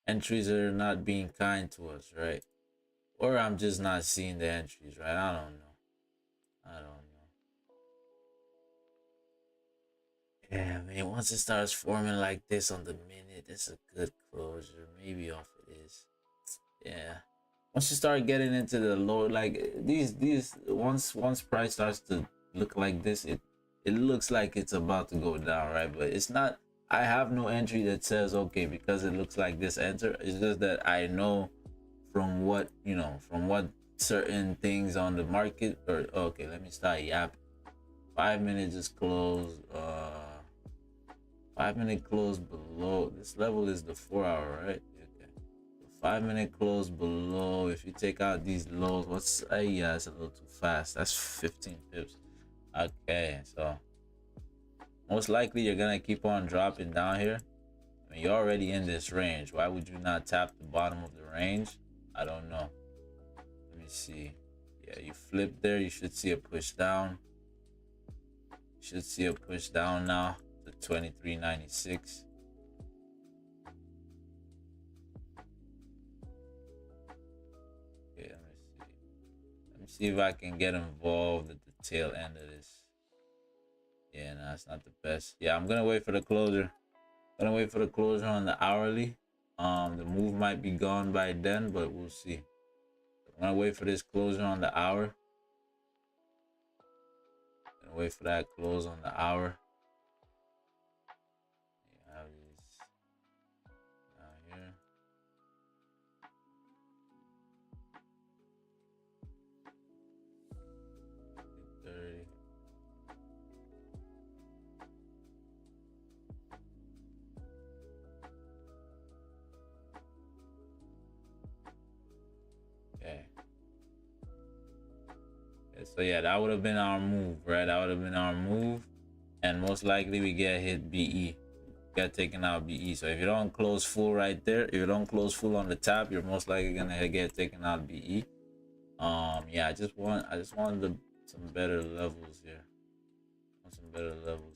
entries are not being kind to us, right? Or I'm just not seeing the entries, right? I don't know. Yeah, I mean, once it starts forming like this on the minute, it's a good closure. Maybe off it is. Yeah. Once you start getting into the low, like these once price starts to look like this, it looks like it's about to go down, right? But it's not. I have no entry that says okay because it looks like this enter. It's just that I know from what certain things on the market, or okay, let me start yapping. 5 minutes just closed. 5 minute close below this level is the 4 hour, right? Okay. 5 minute close below. If you take out these lows, yeah, it's a little too fast. That's 15 pips. Okay, so most likely you're gonna keep on dropping down here. I mean, you're already in this range. Why would you not tap the bottom of the range? I don't know. Let me see. Yeah, you flip there. You should see a push down. You should see a push down now to 23.96. Okay, let me see. Let me see if I can get involved at the tail end of this. Yeah, no, it's not the best. Yeah, I'm gonna wait for the closure. Gonna wait for the closure on the hourly. The move might be gone by then, but we'll see. I'm gonna wait for this closure on the hour. Gonna wait for that close on the hour. You have these down here. $30. Okay. So yeah, that would have been our move, right? That would have been our move, and most likely we get hit BE, get taken out BE. So if you don't close full right there, if you don't close full on the top, you're most likely gonna get taken out BE. Yeah, I just wanted some better levels here. Some better levels.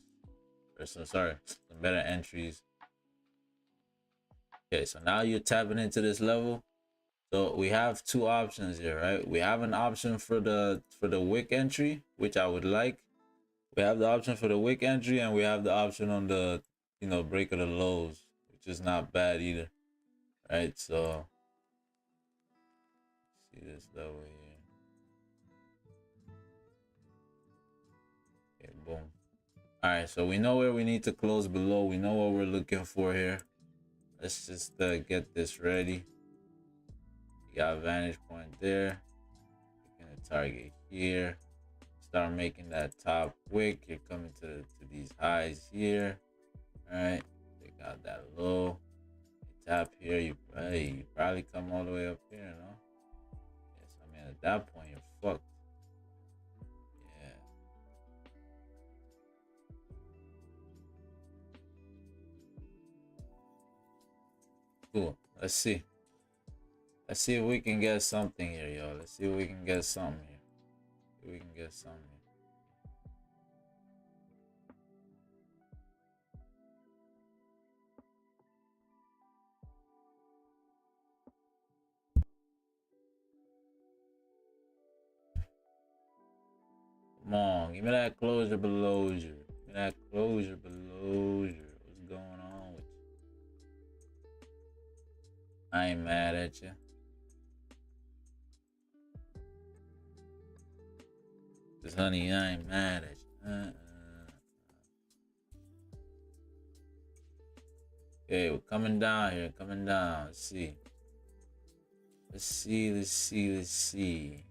Or so sorry, some better entries. Okay, so now you're tapping into this level. So we have two options here, right? We have an option for the wick entry, which I would like. We have the option for the wick entry, and we have the option on the, you know, break of the lows, which is not bad either, right? So see this level here. Okay, boom. All right, so we know where we need to close below. We know what we're looking for here. Let's just get this ready. You got a vantage point there. You're gonna target here. Start making that top wick. You're coming to these highs here. All right, take out that low. You tap here. You probably come all the way up here, no? Yes, I mean at that point you're fucked. Yeah. Cool. Let's see. Let's see if we can get something here, yo. Let's see if we can get something here. See if we can get something here. Come on, give me that closure below you. Give me that closure below you. What's going on with you? I ain't mad at you. Cause honey, I ain't mad at you. Okay, we're coming down here, coming down. Let's see. Let's see, let's see, let's see.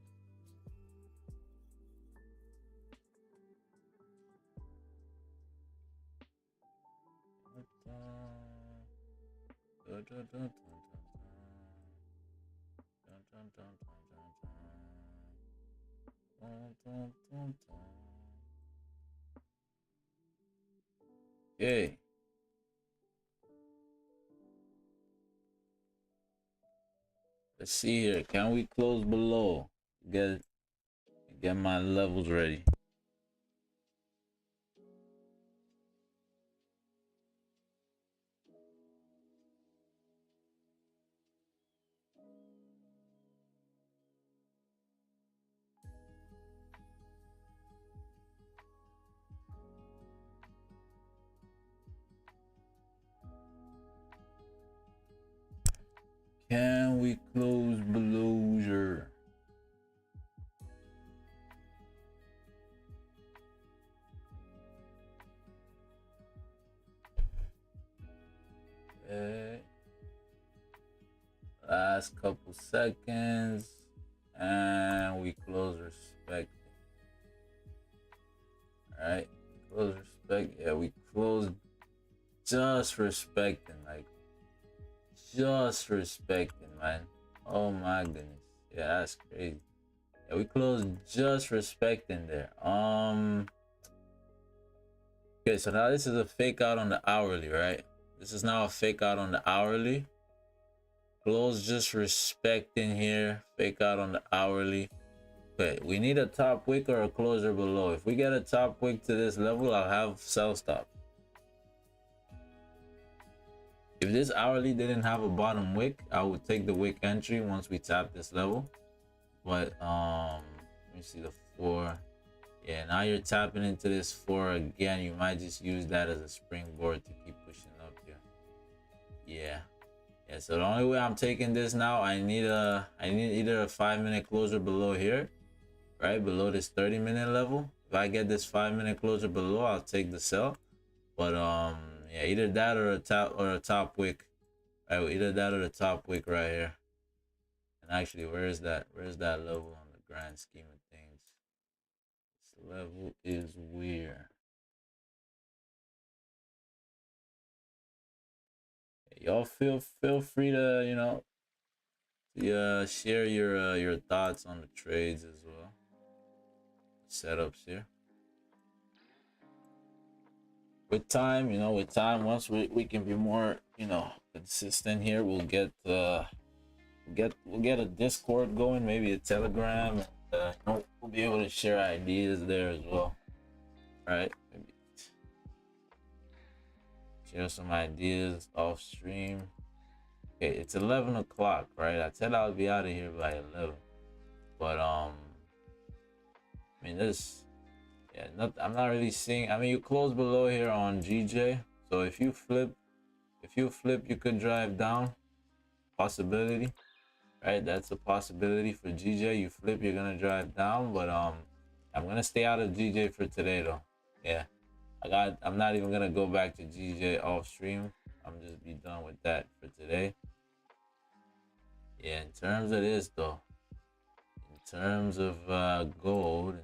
Okay. Let's see here. Can we close below? Get my levels ready. Can we close below your? Okay. Last couple seconds, and we close respect. All right, close respect. Yeah, we close just respecting, like just respecting, man. Oh my goodness, yeah, that's crazy. Yeah, we closed just respecting there. Okay, so now this is a fake out on the hourly, right? This is now a fake out on the hourly. Close just respecting here, fake out on the hourly. Okay, we need a top wick or a closure below. If we get a top wick to this level, I'll have sell stop. If this hourly didn't have a bottom wick, I would take the wick entry once we tap this level. But let me see the 4. Yeah, now you're tapping into this 4 again. You might just use that as a springboard to keep pushing up here. Yeah. Yeah, so the only way I'm taking this now, I need either a 5-minute closure below here, right? Below this 30-minute level. If I get this 5-minute closure below, I'll take the sell. But yeah, either that or a top wick. Right, either that or the top wick right here. And actually, where's that level on the grand scheme of things? This level is where y'all feel free to, you know, share your thoughts on the trades as well, setups here. With time, you know, once we can be more, you know, consistent here, we'll get we'll get a Discord going, maybe a Telegram, and you know, we'll be able to share ideas there as well, right? Maybe share some ideas off stream. Okay, it's 11 o'clock, right? I said I'll be out of here by 11, but I mean, yeah, I'm not really seeing. I mean, you close below here on GJ, so if you flip, you could drive down. Possibility, right? That's a possibility for GJ. You flip, you're gonna drive down, but I'm gonna stay out of GJ for today though. Yeah, I'm not even gonna go back to GJ off stream. I'm just be done with that for today. Yeah, in terms of this though, in terms of gold,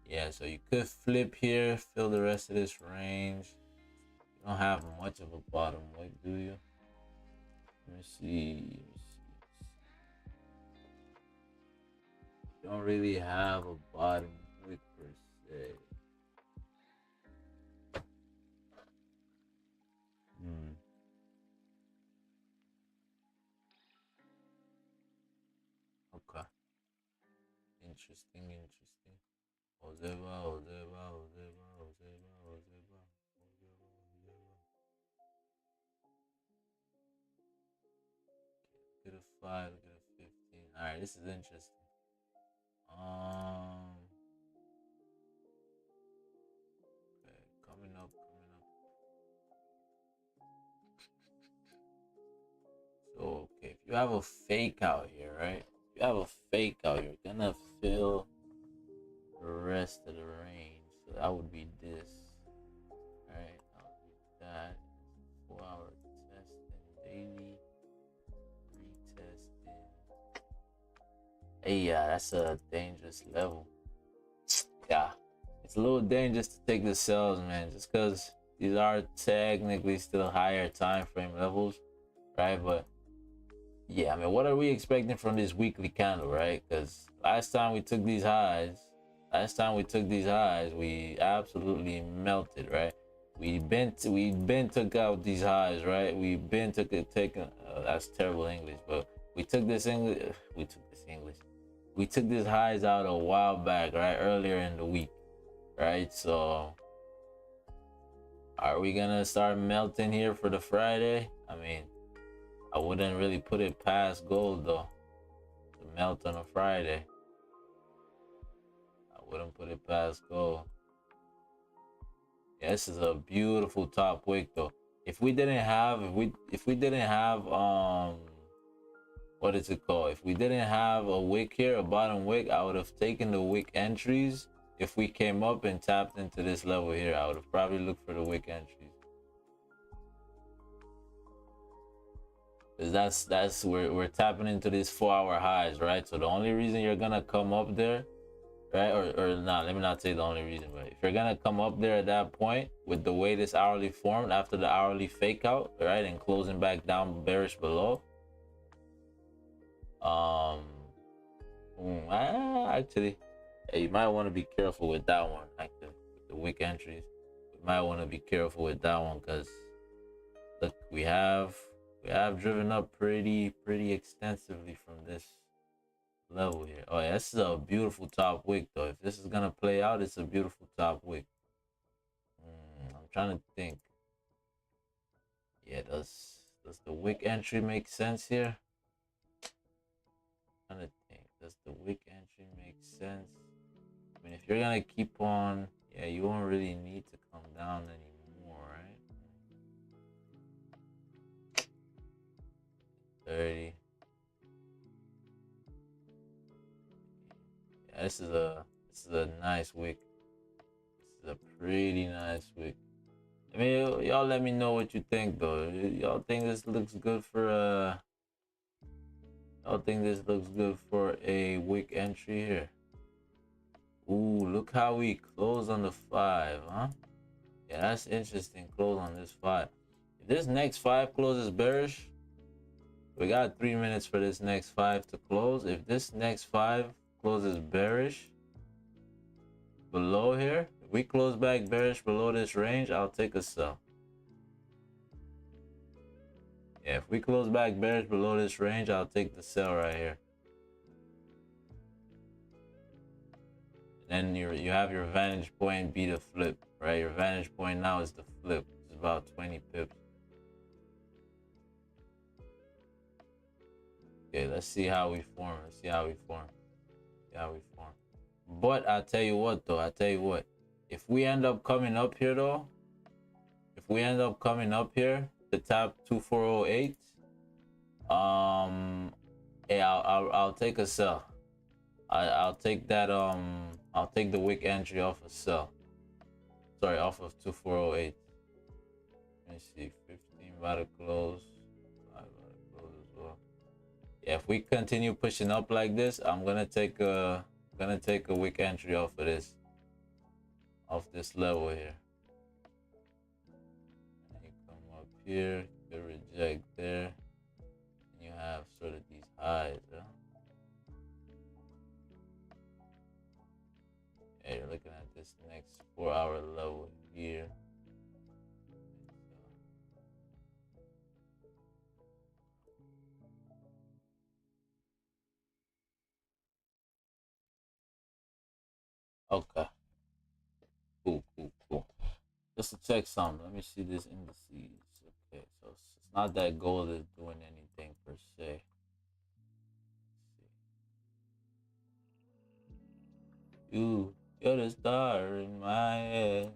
yeah, so you could flip here, fill the rest of this range. You don't have much of a bottom wick, do you? Let me see. You don't really have a bottom wick per se. Okay. Interesting. Ozeba. Get a 5, get a 15. Alright, this is interesting. Okay, coming up. So okay, if you have a fake out here, right? If you have a fake out, you're gonna fill the rest of the range. So that would be this. Right? I'll do that. 4-hour testing daily. Retesting. Hey, yeah, that's a dangerous level. Yeah, it's a little dangerous to take the sells, man, just because these are technically still higher time frame levels, right? But yeah, I mean, what are we expecting from this weekly candle, right? Because last time we took these highs, we absolutely melted, right? We been took out these highs, right? We been taken. That's terrible English, but we took this English. We took these highs out a while back, right? Earlier in the week, right? So, are we gonna start melting here for the Friday? I mean, I wouldn't really put it past gold though to melt on a Friday. I wouldn't put it past gold. Yeah, this is a beautiful top wick though. If we didn't have what is it called? If we didn't have a wick here, a bottom wick, I would have taken the wick entries. If we came up and tapped into this level here, I would have probably looked for the wick entries. Because that's we're tapping into these 4-hour highs, right? So the only reason you're gonna come up there, right? Or not, let me not say the only reason, but if you're gonna come up there at that point with the way this hourly formed after the hourly fake out, right, and closing back down bearish below, actually, hey, you might want to be careful with that one. Actually, with the wick entries, you might want to be careful with that one because look, we have driven up pretty extensively from this level here. Oh yeah, this is a beautiful top wick though. If this is gonna play out, it's a beautiful top wick. I'm trying to think. Yeah, does the wick entry make sense here? I'm trying to think. Does the wick entry make sense? mean, if you're gonna keep on, yeah, you won't really need to come down anymore, right? 30. Yeah, this is a nice wick. This is a pretty nice wick. I mean, y'all let me know what you think though. Y'all think this looks good for y'all think this looks good for a wick entry here? Ooh, look how we close on the 5, huh? Yeah, that's interesting. Close on this 5. If this next 5 closes bearish, we got 3 minutes for this next 5 to close. If this next 5 closes bearish below here, if we close back bearish below this range, I'll take a sell. Yeah, if we close back bearish below this range, I'll take the sell right here. And then you have your vantage point be the flip, right? Your vantage point now is the flip. It's about 20 pips. Okay, let's see how we form. Let's see how we form. See how we form. But I'll tell you what though, if we end up coming up here though, to tap 2408, yeah, I'll take a sell. I'll take that I'll take the wick entry off of sell. Sorry, off of 2408. Let me see, 15 about to close, 5 about to close as well. Yeah, if we continue pushing up like this, I'm gonna take a wick entry off of this, level here. And you come up here, you reject there, and you have sort of these highs, huh? Yeah, you're looking at this next 4-hour level here. Okay. Cool. Just to check something. Let me see this indices. Okay, so it's not that gold is doing anything per se. You're the star in my head.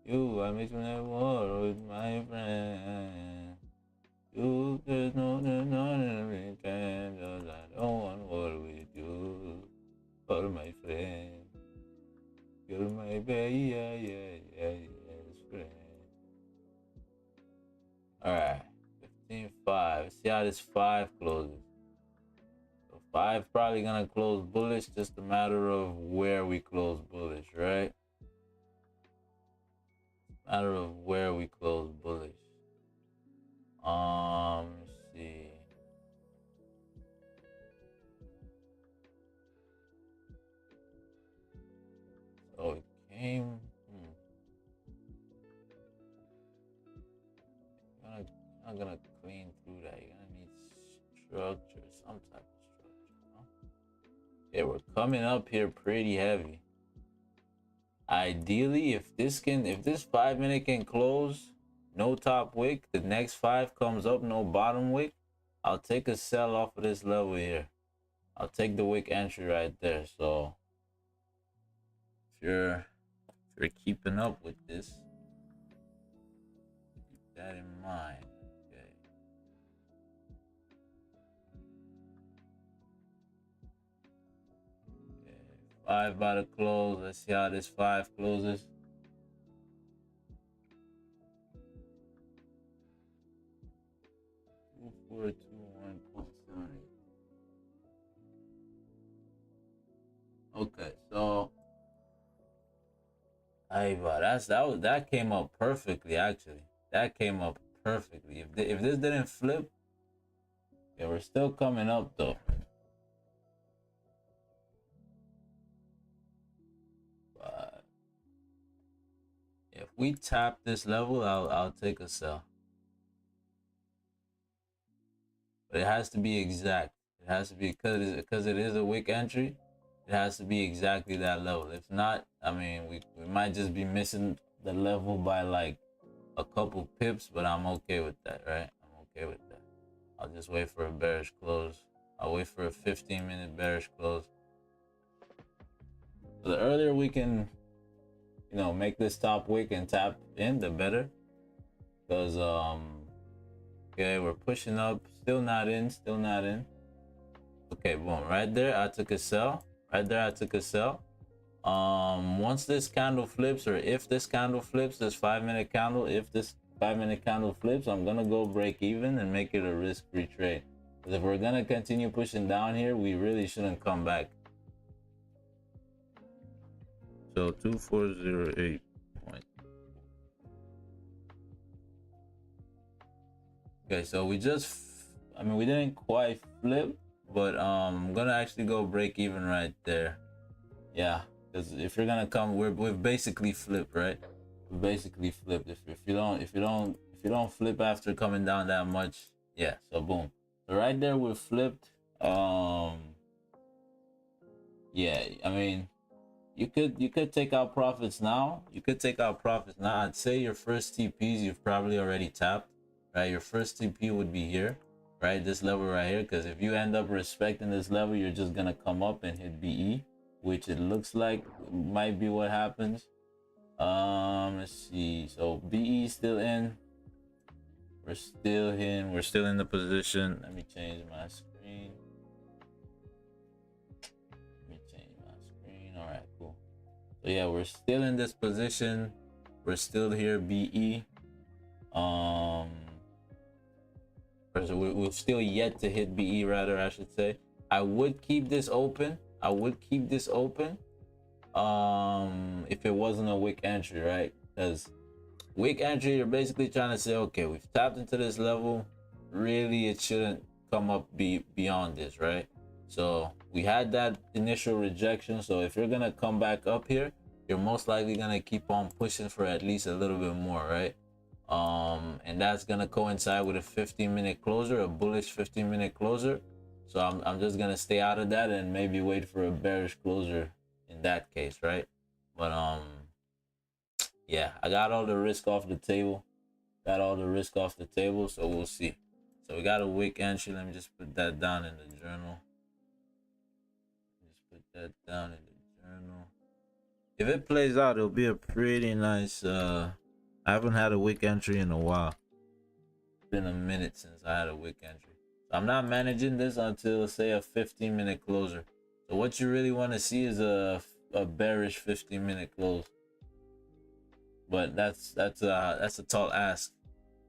I make me war with my friend. There's no return. I don't want war with you. For my friend. You're my baby, friend. Alright, 15.5. See how this 5 closes. So 5 probably gonna close bullish, just a matter of where we close bullish, right? Matter of where we close bullish. Let's see. So it came. You're not gonna clean through that. You're gonna need structure, some type of structure. No? Okay, we're coming up here pretty heavy. Ideally, if this 5-minute can close, no top wick, the next 5 comes up, no bottom wick, I'll take a sell off of this level here. I'll take the wick entry right there. So if you're keeping up with this, keep that in mind. Okay. Okay. 5 about to close. Let's see how this 5 closes. Four, two, one, okay, so that came up perfectly. Actually, that came up perfectly. If this didn't flip, yeah, we're still coming up though. But if we tap this level, I'll take a sell. But it has to be exact. It has to be because it is a wick entry. It has to be exactly that level. If not, I mean, we might just be missing the level by like a couple pips, but I'm okay with that, right? I'm okay with that. I'll just wait for a bearish close. I'll wait for a 15-minute bearish close. The earlier we can, you know, make this top wick and tap in, the better. Because okay, we're pushing up, still not in. Okay, boom, right there I took a sell. Once this candle flips, or if this candle flips, this 5-minute candle, if this 5-minute candle flips, I'm gonna go break even and make it a risk-free trade. Because if we're gonna continue pushing down here, we really shouldn't come back. So 2408 point. Okay, so we just, I mean, we didn't quite flip, but I'm gonna actually go break even right there. Yeah, because if you're gonna come, we've basically flipped, right? We basically flipped. If you don't flip after coming down that much, yeah. So boom, so right there we flipped. Yeah, I mean, you could take out profits now. I'd say your first TPs you've probably already tapped, right? Your first TP would be here, right? This level right here, because if you end up respecting this level, you're just gonna come up and hit BE, which it looks like might be what happens. Let's see. So BE still in. We're still in the position. Let me change my screen. All right, cool. So yeah, we're still in this position. We're still here, BE. We're still yet to hit BE, rather, I should say. I would keep this open. If it wasn't a wick entry, right? Because wick entry, you're basically trying to say, okay, we've tapped into this level. Really, it shouldn't come up beyond this, right? So we had that initial rejection. So if you're gonna come back up here, you're most likely gonna keep on pushing for at least a little bit more, right? And that's gonna coincide with a 15-minute closer, a bullish 15-minute closer. So I'm just gonna stay out of that and maybe wait for a bearish closer in that case, right? But yeah, I got all the risk off the table. So we'll see. So we got a wick entry. Let me just put that down in the journal. If it plays out, it'll be a pretty nice I haven't had a wick entry in a while. It's been a minute since I had a wick entry. So I'm not managing this until, say, a 15-minute closer. So what you really want to see is a bearish 15-minute close. But that's a tall ask.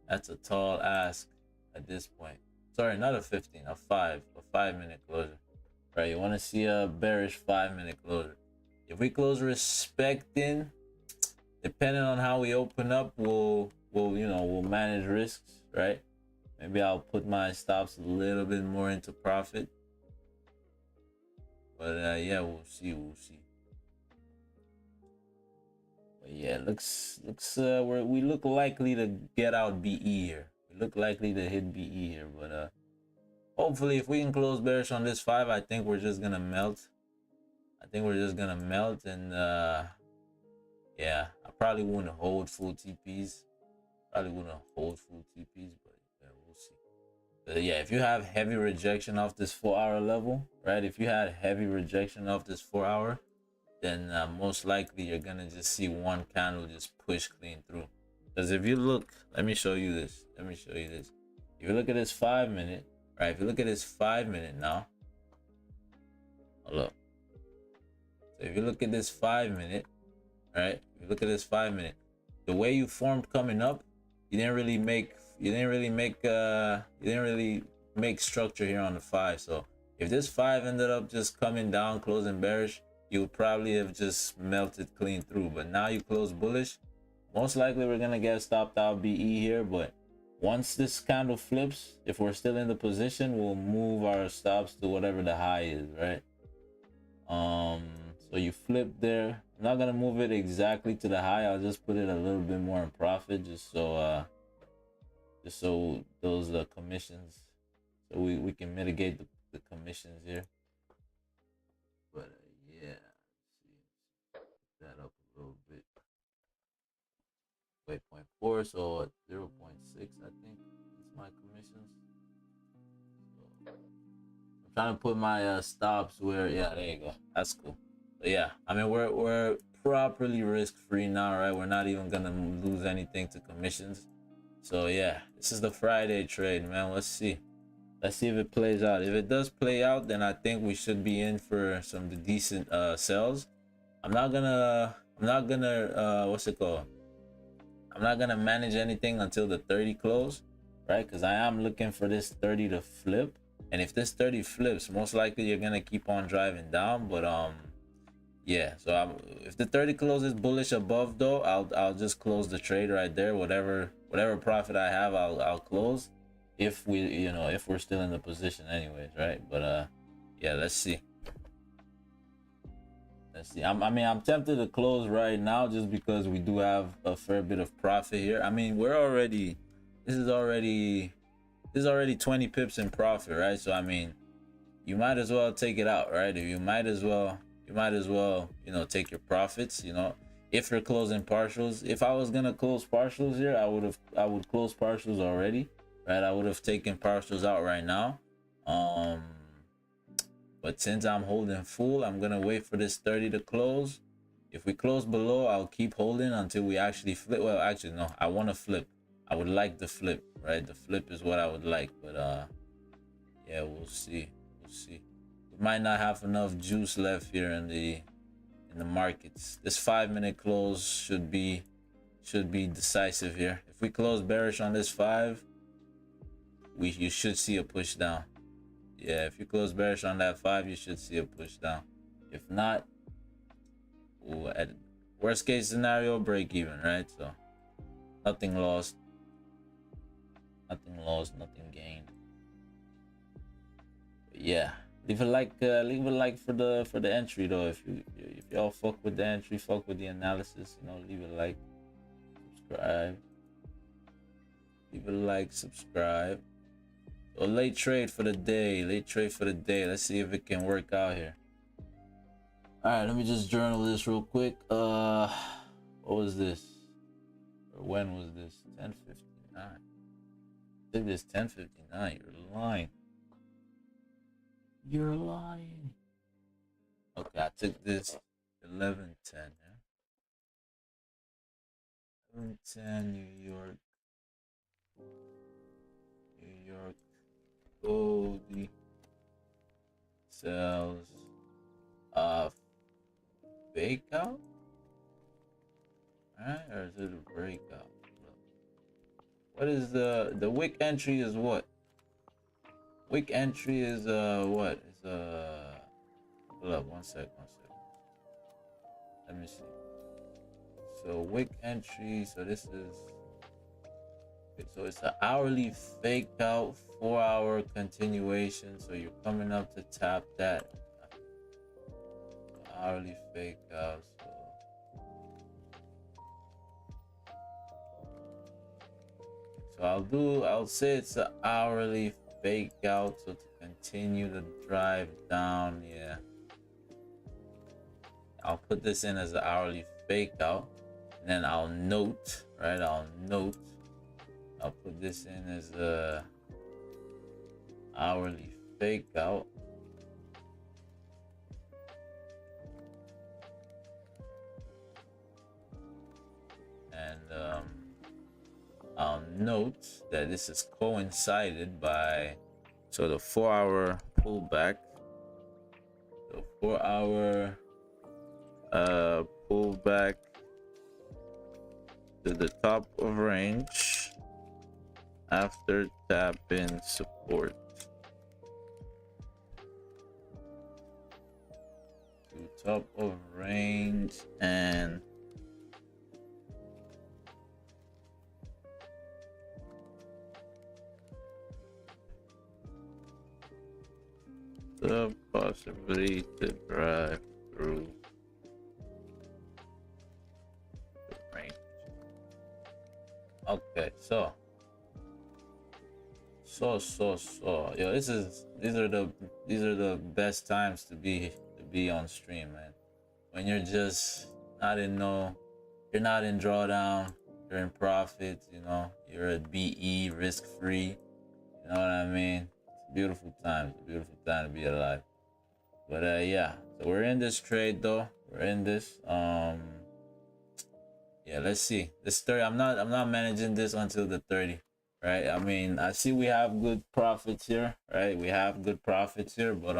That's a tall ask at this point. Sorry, not a 15, a 5-minute closure. Right, you want to see a bearish 5-minute closure. If we close respecting, depending on how we open up, we'll manage risks, right? Maybe I'll put my stops a little bit more into profit. But yeah, we'll see. But yeah, we look likely to get out BE here. We look likely to hit BE here, but hopefully if we can close bearish on this 5, I think we're just gonna melt. And yeah, I probably wouldn't hold full TPs. But yeah, we'll see. But yeah, if you have heavy rejection off this 4-hour level, right? If you had heavy rejection off this 4-hour, then most likely you're gonna just see one candle just push clean through. Because if you look, let me show you this. If you look at this 5-minute, right? If you look at this 5-minute now, hold up. So if you look at this 5-minute, right? If you look at this 5-minute, the way you formed coming up, you didn't really make structure here on the 5. So if this 5 ended up just coming down, closing bearish, you would probably have just melted clean through. But now you close bullish, most likely we're gonna get stopped out BE here. But once this candle flips, if we're still in the position, we'll move our stops to whatever the high is, right? So you flip there. I'm not gonna move it exactly to the high. I'll just put it a little bit more in profit, just so those commissions, so we can mitigate the commissions here. But yeah, let's see, put that up a little bit. 8.4, so at 0.6, I think it's my commissions. So I'm trying to put my stops where, yeah, there you go. That's cool. But yeah, I mean, we're properly risk free now, right? We're not even gonna lose anything to commissions. So yeah, this is the Friday trade, man. Let's see if it plays out. If it does play out, then I think we should be in for some decent sells. I'm not gonna what's it called, I'm not gonna manage anything until the 30 close, right? Because I am looking for this 30 to flip, and if this 30 flips, most likely you're gonna keep on driving down. But yeah, so if the 30 closes bullish above though, I'll just close the trade right there. Whatever profit I have, I'll close, if we, you know, if we're still in the position anyways, right? But yeah, let's see. I mean, I'm tempted to close right now just because we do have a fair bit of profit here. I mean, this is already 20 pips in profit, right? So I mean, you might as well take it out, right? You might as well, you know, take your profits, you know, if you're closing partials. If I was gonna close partials here, I would close partials already, right? I would have taken partials out right now. But since I'm holding full, I'm gonna wait for this 30 to close. If we close below, I'll keep holding until we actually flip. Well, actually no, I want to flip. I would like the flip, right? The flip is what I would like. But yeah, we'll see. We might not have enough juice left here in the markets. This 5-minute close should be decisive here. If we close bearish on this 5, you should see a push down. Yeah, if you close bearish on that 5, you should see a push down. If not, at worst case scenario, break even, right? So nothing lost, nothing gained. But yeah, leave a like for the entry though. If y'all fuck with the entry, fuck with the analysis, you know, leave a like, subscribe. Leave a like, subscribe. So late trade for the day. Let's see if it can work out here. All right, let me just journal this real quick. What was this? Or when was this? 10:59. I think this 10:59. You're lying. Okay, I took this 11:10. Yeah? 11:10, New York. Goldie sells fakeout, right? Or is it a breakout? What is the wick entry is what? Wick entry is what? Is hold up, one sec. Let me see. So wick entry, so this is, so it's an hourly fake out, 4-hour continuation. So you're coming up to tap that hourly fake out. So I'll say it's an hourly fake out. So to continue to drive down, yeah, I'll put this in as an hourly fake out, and then I'll note, right? I'll put this in as a hourly fake out. And I'll note that this is coincided by, so the 4-hour pullback. The 4-hour pullback to the top of range after tapping support. To top of range and the possibility to drive through the range. Okay, so yo, these are the best times to be on stream, man. When you're just not in you're not in drawdown, you're in profit, you know, you're at BE risk free, you know what I mean? It's a beautiful time to be alive. But yeah, so we're in this trade though. We're in this. Yeah, let's see. This 30. I'm not managing this until the 30. Right. I mean, I see we have good profits here. Right. We have good profits here, but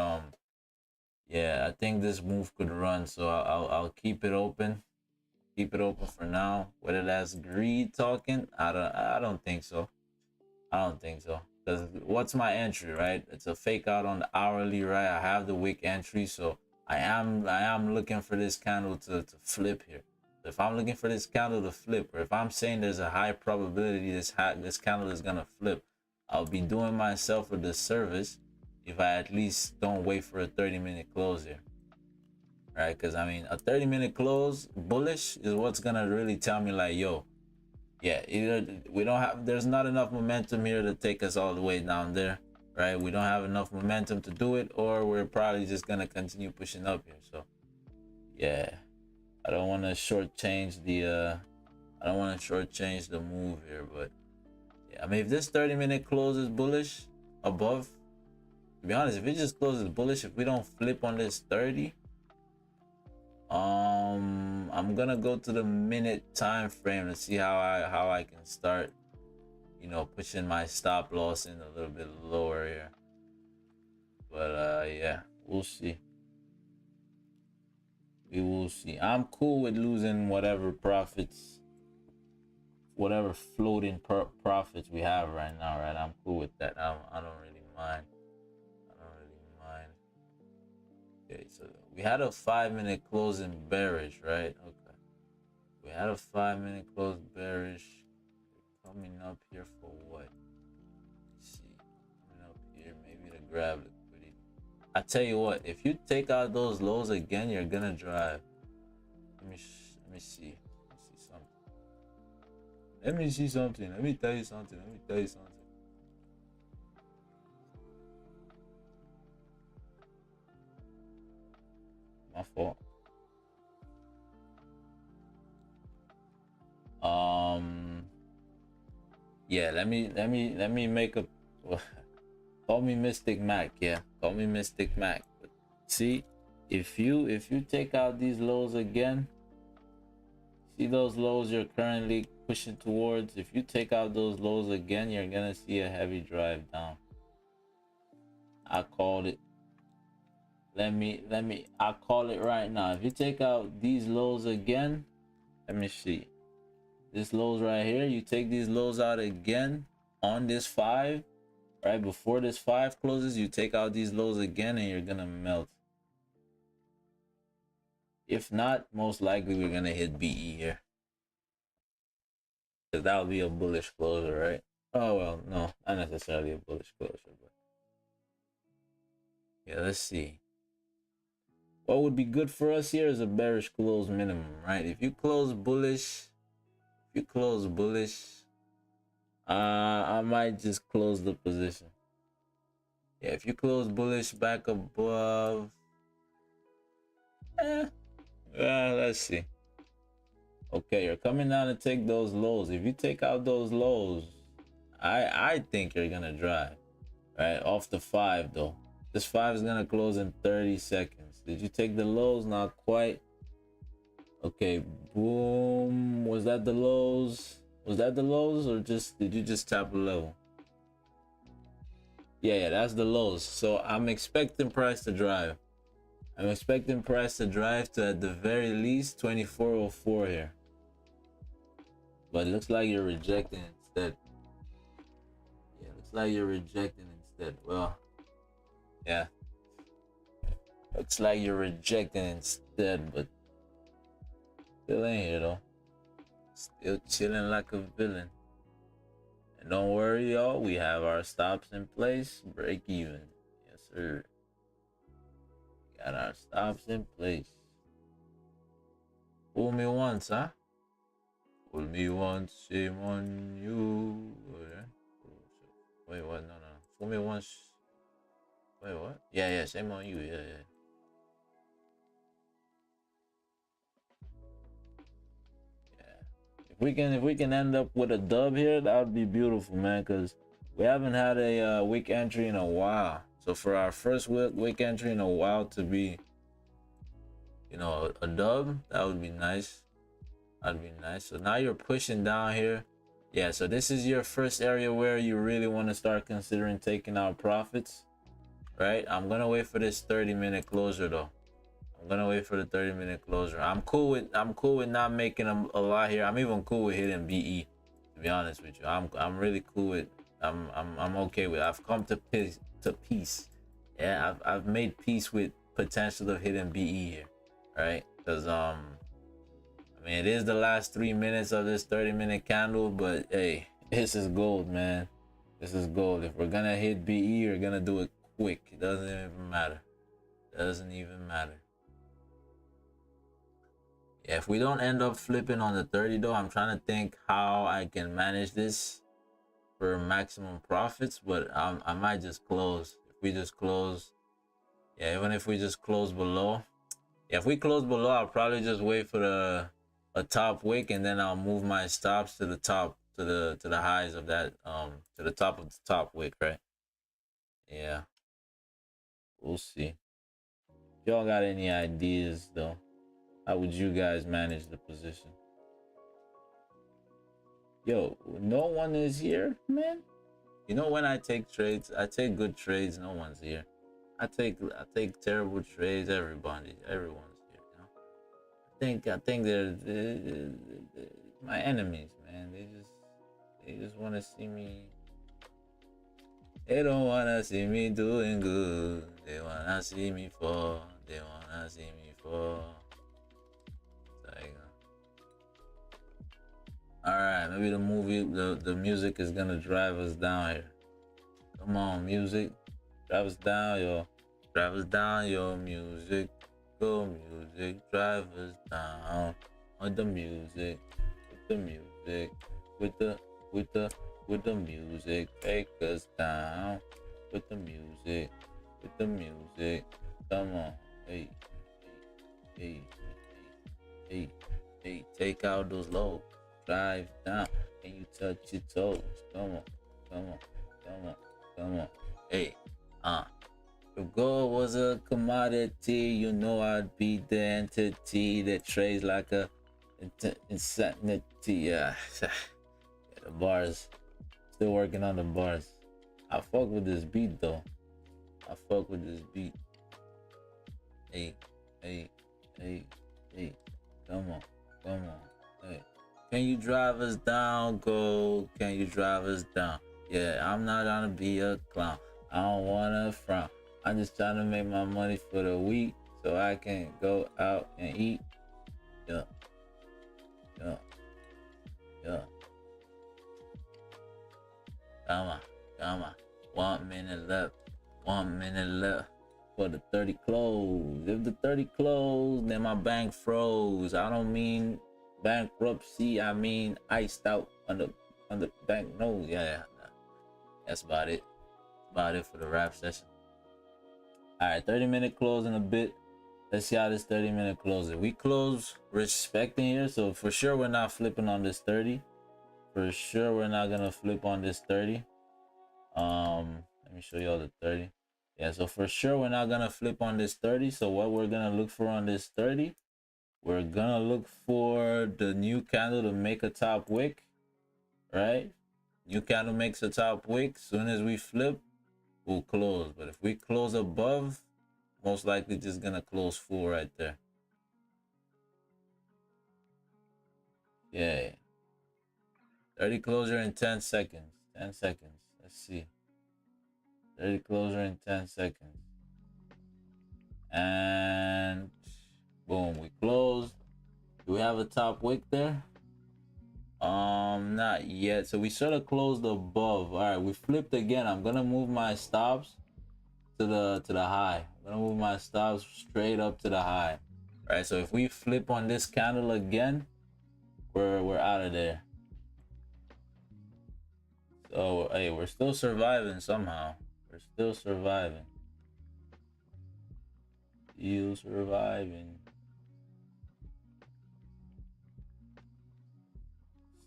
yeah, I think this move could run. So I'll keep it open. Keep it open for now. Whether that's greed talking, I don't think so. I don't think so. Because what's my entry, right? It's a fake out on the hourly, right? I have the wick entry, so I am looking for this candle to flip here. If I'm looking for this candle to flip, or if I'm saying there's a high probability this candle is gonna flip, I'll be doing myself a disservice if I at least don't wait for a 30-minute close here. Right? Because I mean, a 30-minute close bullish is what's gonna really tell me like, yo, yeah, either we don't have, there's not enough momentum here to take us all the way down there, right? We don't have enough momentum to do it, or we're probably just gonna continue pushing up here. So yeah, I don't want to shortchange the move here, but yeah, I mean, if this 30-minute close is bullish above, to be honest, if it just closes bullish, if we don't flip on this 30, I'm gonna go to the minute time frame to see how I can start, you know, pushing my stop loss in a little bit lower here. But yeah, we'll see. We will see. I'm cool with losing whatever profits, whatever floating profits we have right now, right? I'm cool with that. I don't really mind. Okay, so we had a 5-minute closing bearish, right? Okay, we had a 5-minute close bearish. Coming up here for what? Let's see, coming up here maybe to grab liquidity. I tell you what, if you take out those lows again, you're gonna drive. Let me see. Let me see something. Let me tell you something. My fault. Yeah, let me make a call me Mystic Mac. Yeah, call me Mystic Mac. But see, if you take out these lows again, see those lows you're currently pushing towards, if you take out those lows again, you're gonna see a heavy drive down. I called it. I call it right now. If you take out these lows again, let me see. This lows right here, you take these lows out again on this 5, right before this 5 closes, you take out these lows again and you're gonna melt. If not, most likely we're gonna hit BE here, because that would be a bullish closer, right? Oh well, no, not necessarily a bullish closer, but yeah, let's see. What would be good for us here is a bearish close minimum, right? If you close bullish, I might just close the position. Yeah, if you close bullish back above, let's see. Okay, you're coming down to take those lows. If you take out those lows, I think you're gonna drive, right? Off the 5 though. This 5 is gonna close in 30 seconds. Did you take the lows? Not quite. Okay, boom. Was that the lows? Was that the lows, or did you just tap a level? Yeah, that's the lows. So I'm expecting price to drive. I'm expecting price to drive to at the very least 2404 here. But it looks like you're rejecting instead. Yeah, looks like you're rejecting instead. Well, yeah. Looks like you're rejecting instead, but still ain't here though. Still chilling like a villain. And don't worry, y'all. We have our stops in place. Break even. Yes, sir. Got our stops in place. Fool me once, huh? Fool me once, shame on you. Wait, what? No. Fool me once. Wait, what? Yeah, shame on you. Yeah. If we can end up with a dub here, that would be beautiful, man, because we haven't had a wick entry in a while. So for our first wick entry in a while to be you know, a dub, that would be nice. That'd be nice. So now you're pushing down here. Yeah, so this is your first area where you really want to start considering taking out profits, right? I'm gonna wait for this 30-minute closure though. I'm gonna wait for the 30-minute closure. I'm cool with not making a lot here. I'm even cool with hitting BE, to be honest with you. I'm really cool with, I'm okay with it. I've come to peace. Yeah, I've made peace with potential of hitting BE here, right? Because I mean, it is the last 3 minutes of this 30-minute candle, but hey, this is gold, man. This is gold. If we're gonna hit BE, we're gonna do it quick. It doesn't even matter. Doesn't even matter. Yeah, if we don't end up flipping on the 30 though, I'm trying to think how I can manage this for maximum profits, but I might just close. If we just close, yeah, even if we just close below, yeah, if we close below, I'll probably just wait for a top wick, and then I'll move my stops to the top, to the highs of that, to the top of the top wick, right? Yeah, we'll see. If y'all got any ideas though, how would you guys manage the position? Yo, no one is here, man. You know, when I take trades, I take good trades. No one's here. I take terrible trades. Everyone's here. You know. I think they're my enemies, man. They just want to see me. They don't want to see me doing good. They want to see me fall. They want to see me fall. All right, maybe the music is gonna drive us down here. Come on, music, drive us down, yo. Drive us down, yo, music. Go, music, drive us down. On the music, with the music, with the music, take us down. With the music, Come on, hey, hey, hey, hey, take out those lows. Drive down and you touch your toes. Come on. Hey, if gold was a commodity, you know I'd be the entity that trades like a insanity. Yeah, the bars. Still working on the bars. I fuck with this beat though. Hey. Come on. Hey. Can you drive us down, gold? Can you drive us down? Yeah, I'm not gonna be a clown. I don't wanna frown. I'm just trying to make my money for the week so I can go out and eat. Yeah. Come on. 1 minute left. 1 minute left for the 30 close. If the 30 close, then my bank froze. I don't mean bankruptcy, I mean iced out on the bank nose. Yeah, that's about it. About it for the rap session. All right, 30-minute close in a bit. Let's see how this 30-minute close is. We close respecting here, so for sure we're not flipping on this 30. For sure we're not gonna flip on this 30. Let me show y'all the 30. Yeah, so for sure we're not gonna flip on this 30. So what we're gonna look for on this 30, we're gonna look for the new candle to make a top wick, right? New candle makes a top wick. Soon as we flip, we'll close. But if we close above, most likely just gonna close full right there. Yeah. 30 closure in 10 seconds. 10 seconds. Let's see. 30 closure in 10 seconds. And boom, we closed. Do we have a top wick there? Not yet. So we sort of closed above. All right, we flipped again. I'm gonna move my stops to the high. I'm gonna move my stops straight up to the high. All right, so if we flip on this candle again, we're out of there. So hey, we're still surviving somehow. We're still surviving. Still surviving.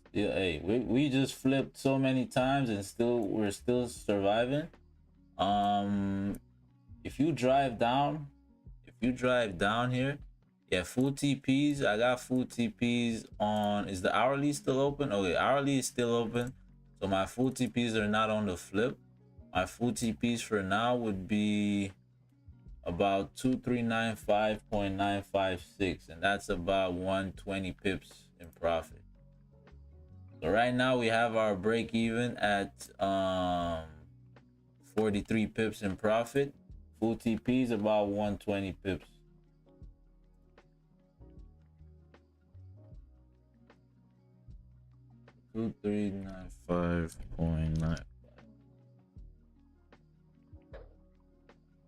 Still, hey, we just flipped so many times and we're still surviving. If you drive down here, Yeah, full TPs. I got full TPs on. Is the hourly still open? Okay, hourly is still open. So my full TPs are not on the flip. My full TPs for now would be about 2395.956, and that's about 120 pips in profit. So right now we have our break even at 43 pips in profit. Full TPs about 120 pips. 2395.9.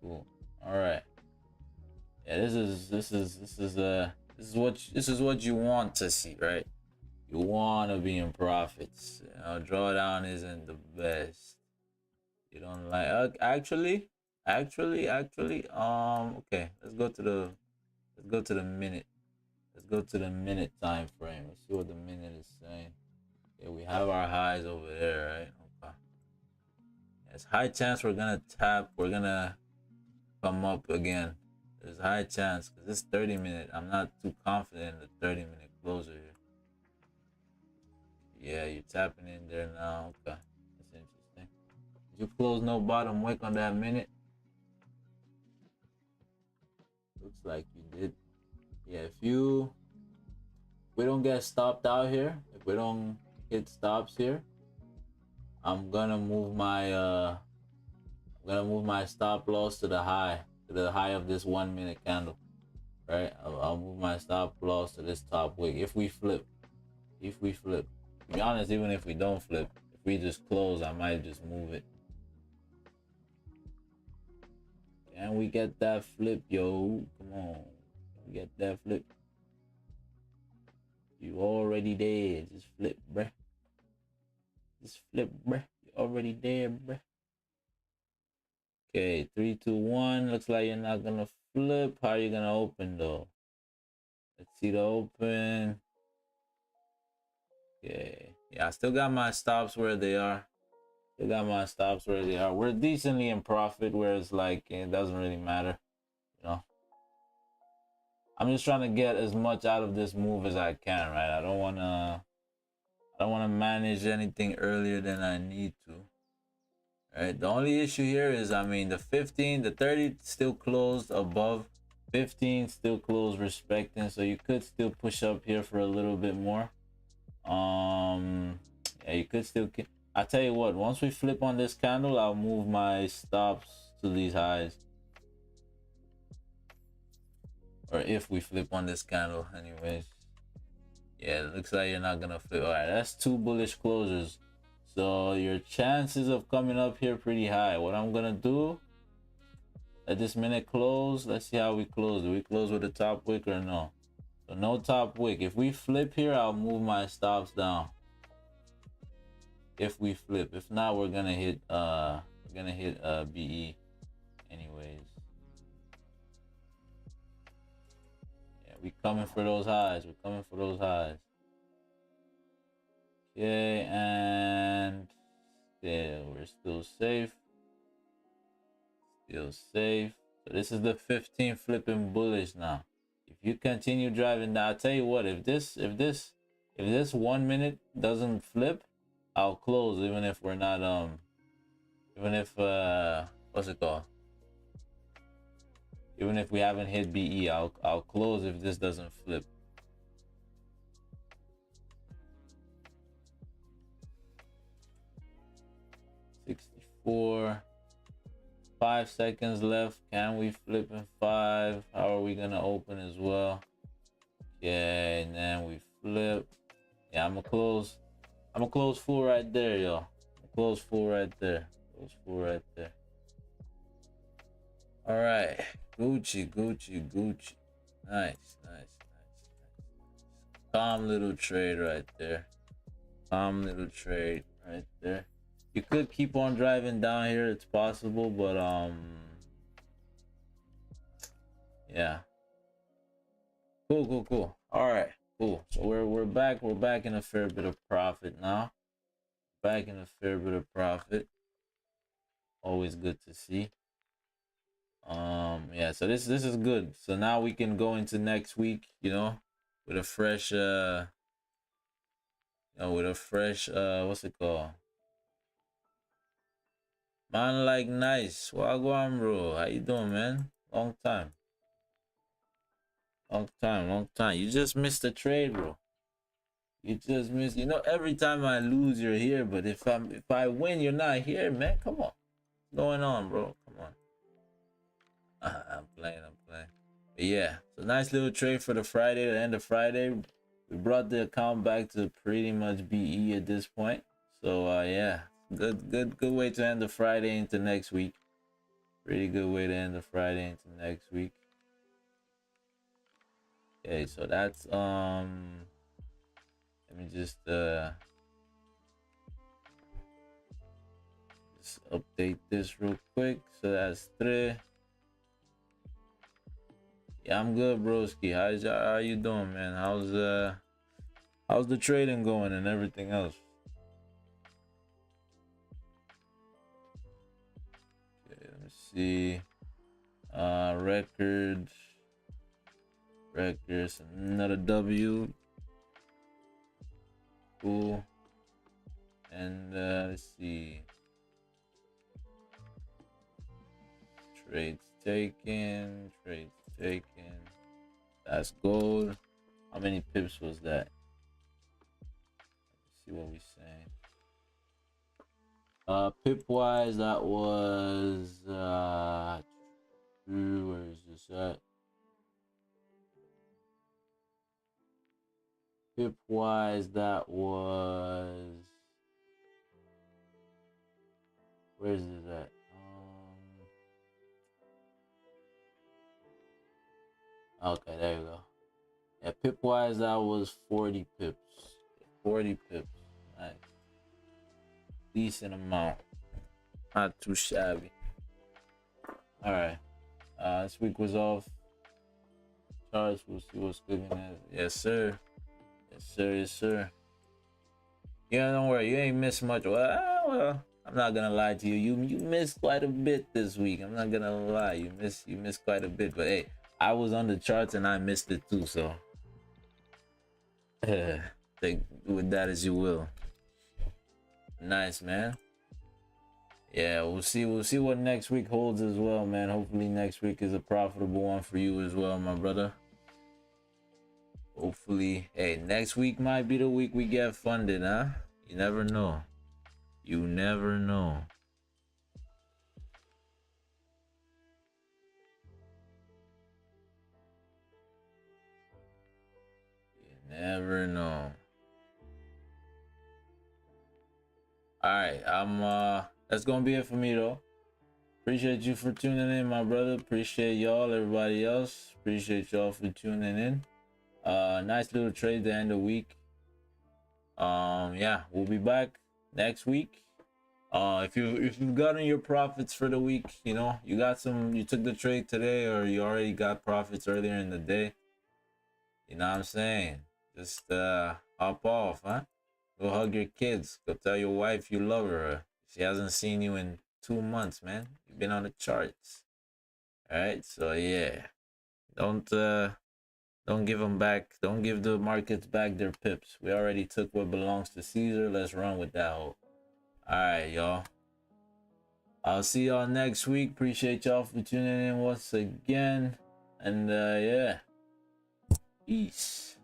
Cool. All right. Yeah, this is what you want to see, right? You want to be in profits. You know, drawdown isn't the best. You don't like actually. Okay. Let's go to the minute. Let's go to the minute time frame. Let's see what the minute is saying. Yeah, we have our highs over there, right? Okay. There's high chance we're gonna tap. We're gonna come up again. There's a high chance because this 30-minute. I'm not too confident in the 30-minute closer here. Yeah, you're tapping in there now. Okay, that's interesting. Did you close no bottom wick on that minute? Looks like you did. Yeah, if we don't get stopped out here, if we don't hit stops here, I'm gonna move my stop loss to the high of this 1 minute candle, right? I'll move my stop loss to this top wick if we flip. To be honest, even if we don't flip, if we just close, I might just move it. Can we get that flip, yo? Come on, can we get that flip? You already there. Just flip, bruh. Just flip, bruh. You already there, bruh. Okay, 3, 2, 1. Looks like you're not gonna flip. How are you gonna open though? Let's see the open. Okay. Yeah, I still got my stops where they are. We're decently in profit, where it's like it doesn't really matter, you know. I'm just trying to get as much out of this move as I can, right? I don't wanna manage anything earlier than I need to. Right, the only issue here is, I mean, the 15, the 30 still closed above, 15 still closed respecting, so you could still push up here for a little bit more. Yeah, you could still. I tell you what, once we flip on this candle, I'll move my stops to these highs. Or if we flip on this candle, anyways. Yeah, it looks like you're not gonna flip. All right, that's 2 bullish closures. So your chances of coming up here pretty high. What I'm gonna do, let this minute close. Let's see how we close. Do we close with a top wick or no? So no top wick. If we flip here, I'll move my stops down. If we flip. If not, we're gonna hit BE anyways. Yeah, we coming for those highs. Okay, and yeah, we're still safe. So this is the 15 flipping bullish now. If you continue driving down, I'll tell you what, if this 1 minute doesn't flip, I'll close, even if we're not what's it called? Even if we haven't hit BE, I'll close if this doesn't flip. $64. 5 seconds left. Can we flip in 5? How are we gonna open as well? Okay, and then we flip. Yeah, I'm gonna close full right there, y'all. Close full right there. All right, Gucci. Nice. Calm little trade right there. You could keep on driving down here, it's possible, but yeah. Cool. All right, cool. So we're back in a fair bit of profit now. Always good to see. Yeah, so this is good. So now we can go into next week, you know, with a fresh with a fresh what's it called? Man, like, nice. Wagwan, bro. How you doing, man? Long time. Long time. You just missed the trade, bro. You just missed. You know, every time I lose, you're here. But if I win, you're not here, man. Come on. What's going on, bro? Come on. I'm playing. But yeah, so nice little trade for the Friday, the end of Friday. We brought the account back to pretty much BE at this point. So yeah, good way to end the Friday into next week. Pretty good way to end the Friday into next week. Okay, so that's let me just update this real quick. So that's 3. Yeah, I'm good, broski. How you doing, man? How's the trading going and everything else? Okay, let me see. Records, another W. Cool. And let's see. Trades taken. That's gold. How many pips was that? Let's see what we saying. Pip wise, that was where is this at? Pip wise, that was, where is it at? Okay, there you go. Yeah, pip wise, that was 40 pips. 40 pips. Nice. Decent amount. Not too shabby. Alright. This week was off. Charts, we'll see what's cooking at. Yes, sir. Yes, sir. Yeah, don't worry. You ain't missed much. Well, I'm not gonna lie to you. You missed quite a bit this week. I'm not gonna lie. You missed quite a bit. But hey, I was on the charts and I missed it too. So take with that as you will. Nice, man. Yeah, we'll see what next week holds as well, man. Hopefully next week is a profitable one for you as well, my brother. Hopefully, hey, next week might be the week we get funded, huh? You never know. You never know. You never know. All right, that's gonna be it for me though. Appreciate you for tuning in, my brother. Appreciate y'all, everybody else. Appreciate y'all for tuning in. Nice little trade to end the week. Yeah, we'll be back next week. If you've gotten your profits for the week, you know, you took the trade today, or you already got profits earlier in the day. You know what I'm saying? Just hop off, huh? Go hug your kids. Go tell your wife you love her. She hasn't seen you in 2 months, man. You've been on the charts. All right, so yeah, don't give them back. Don't give the markets back their pips. We already took what belongs to Caesar. Let's run with that hope. All right, y'all. I'll see y'all next week. Appreciate y'all for tuning in once again. And yeah, peace.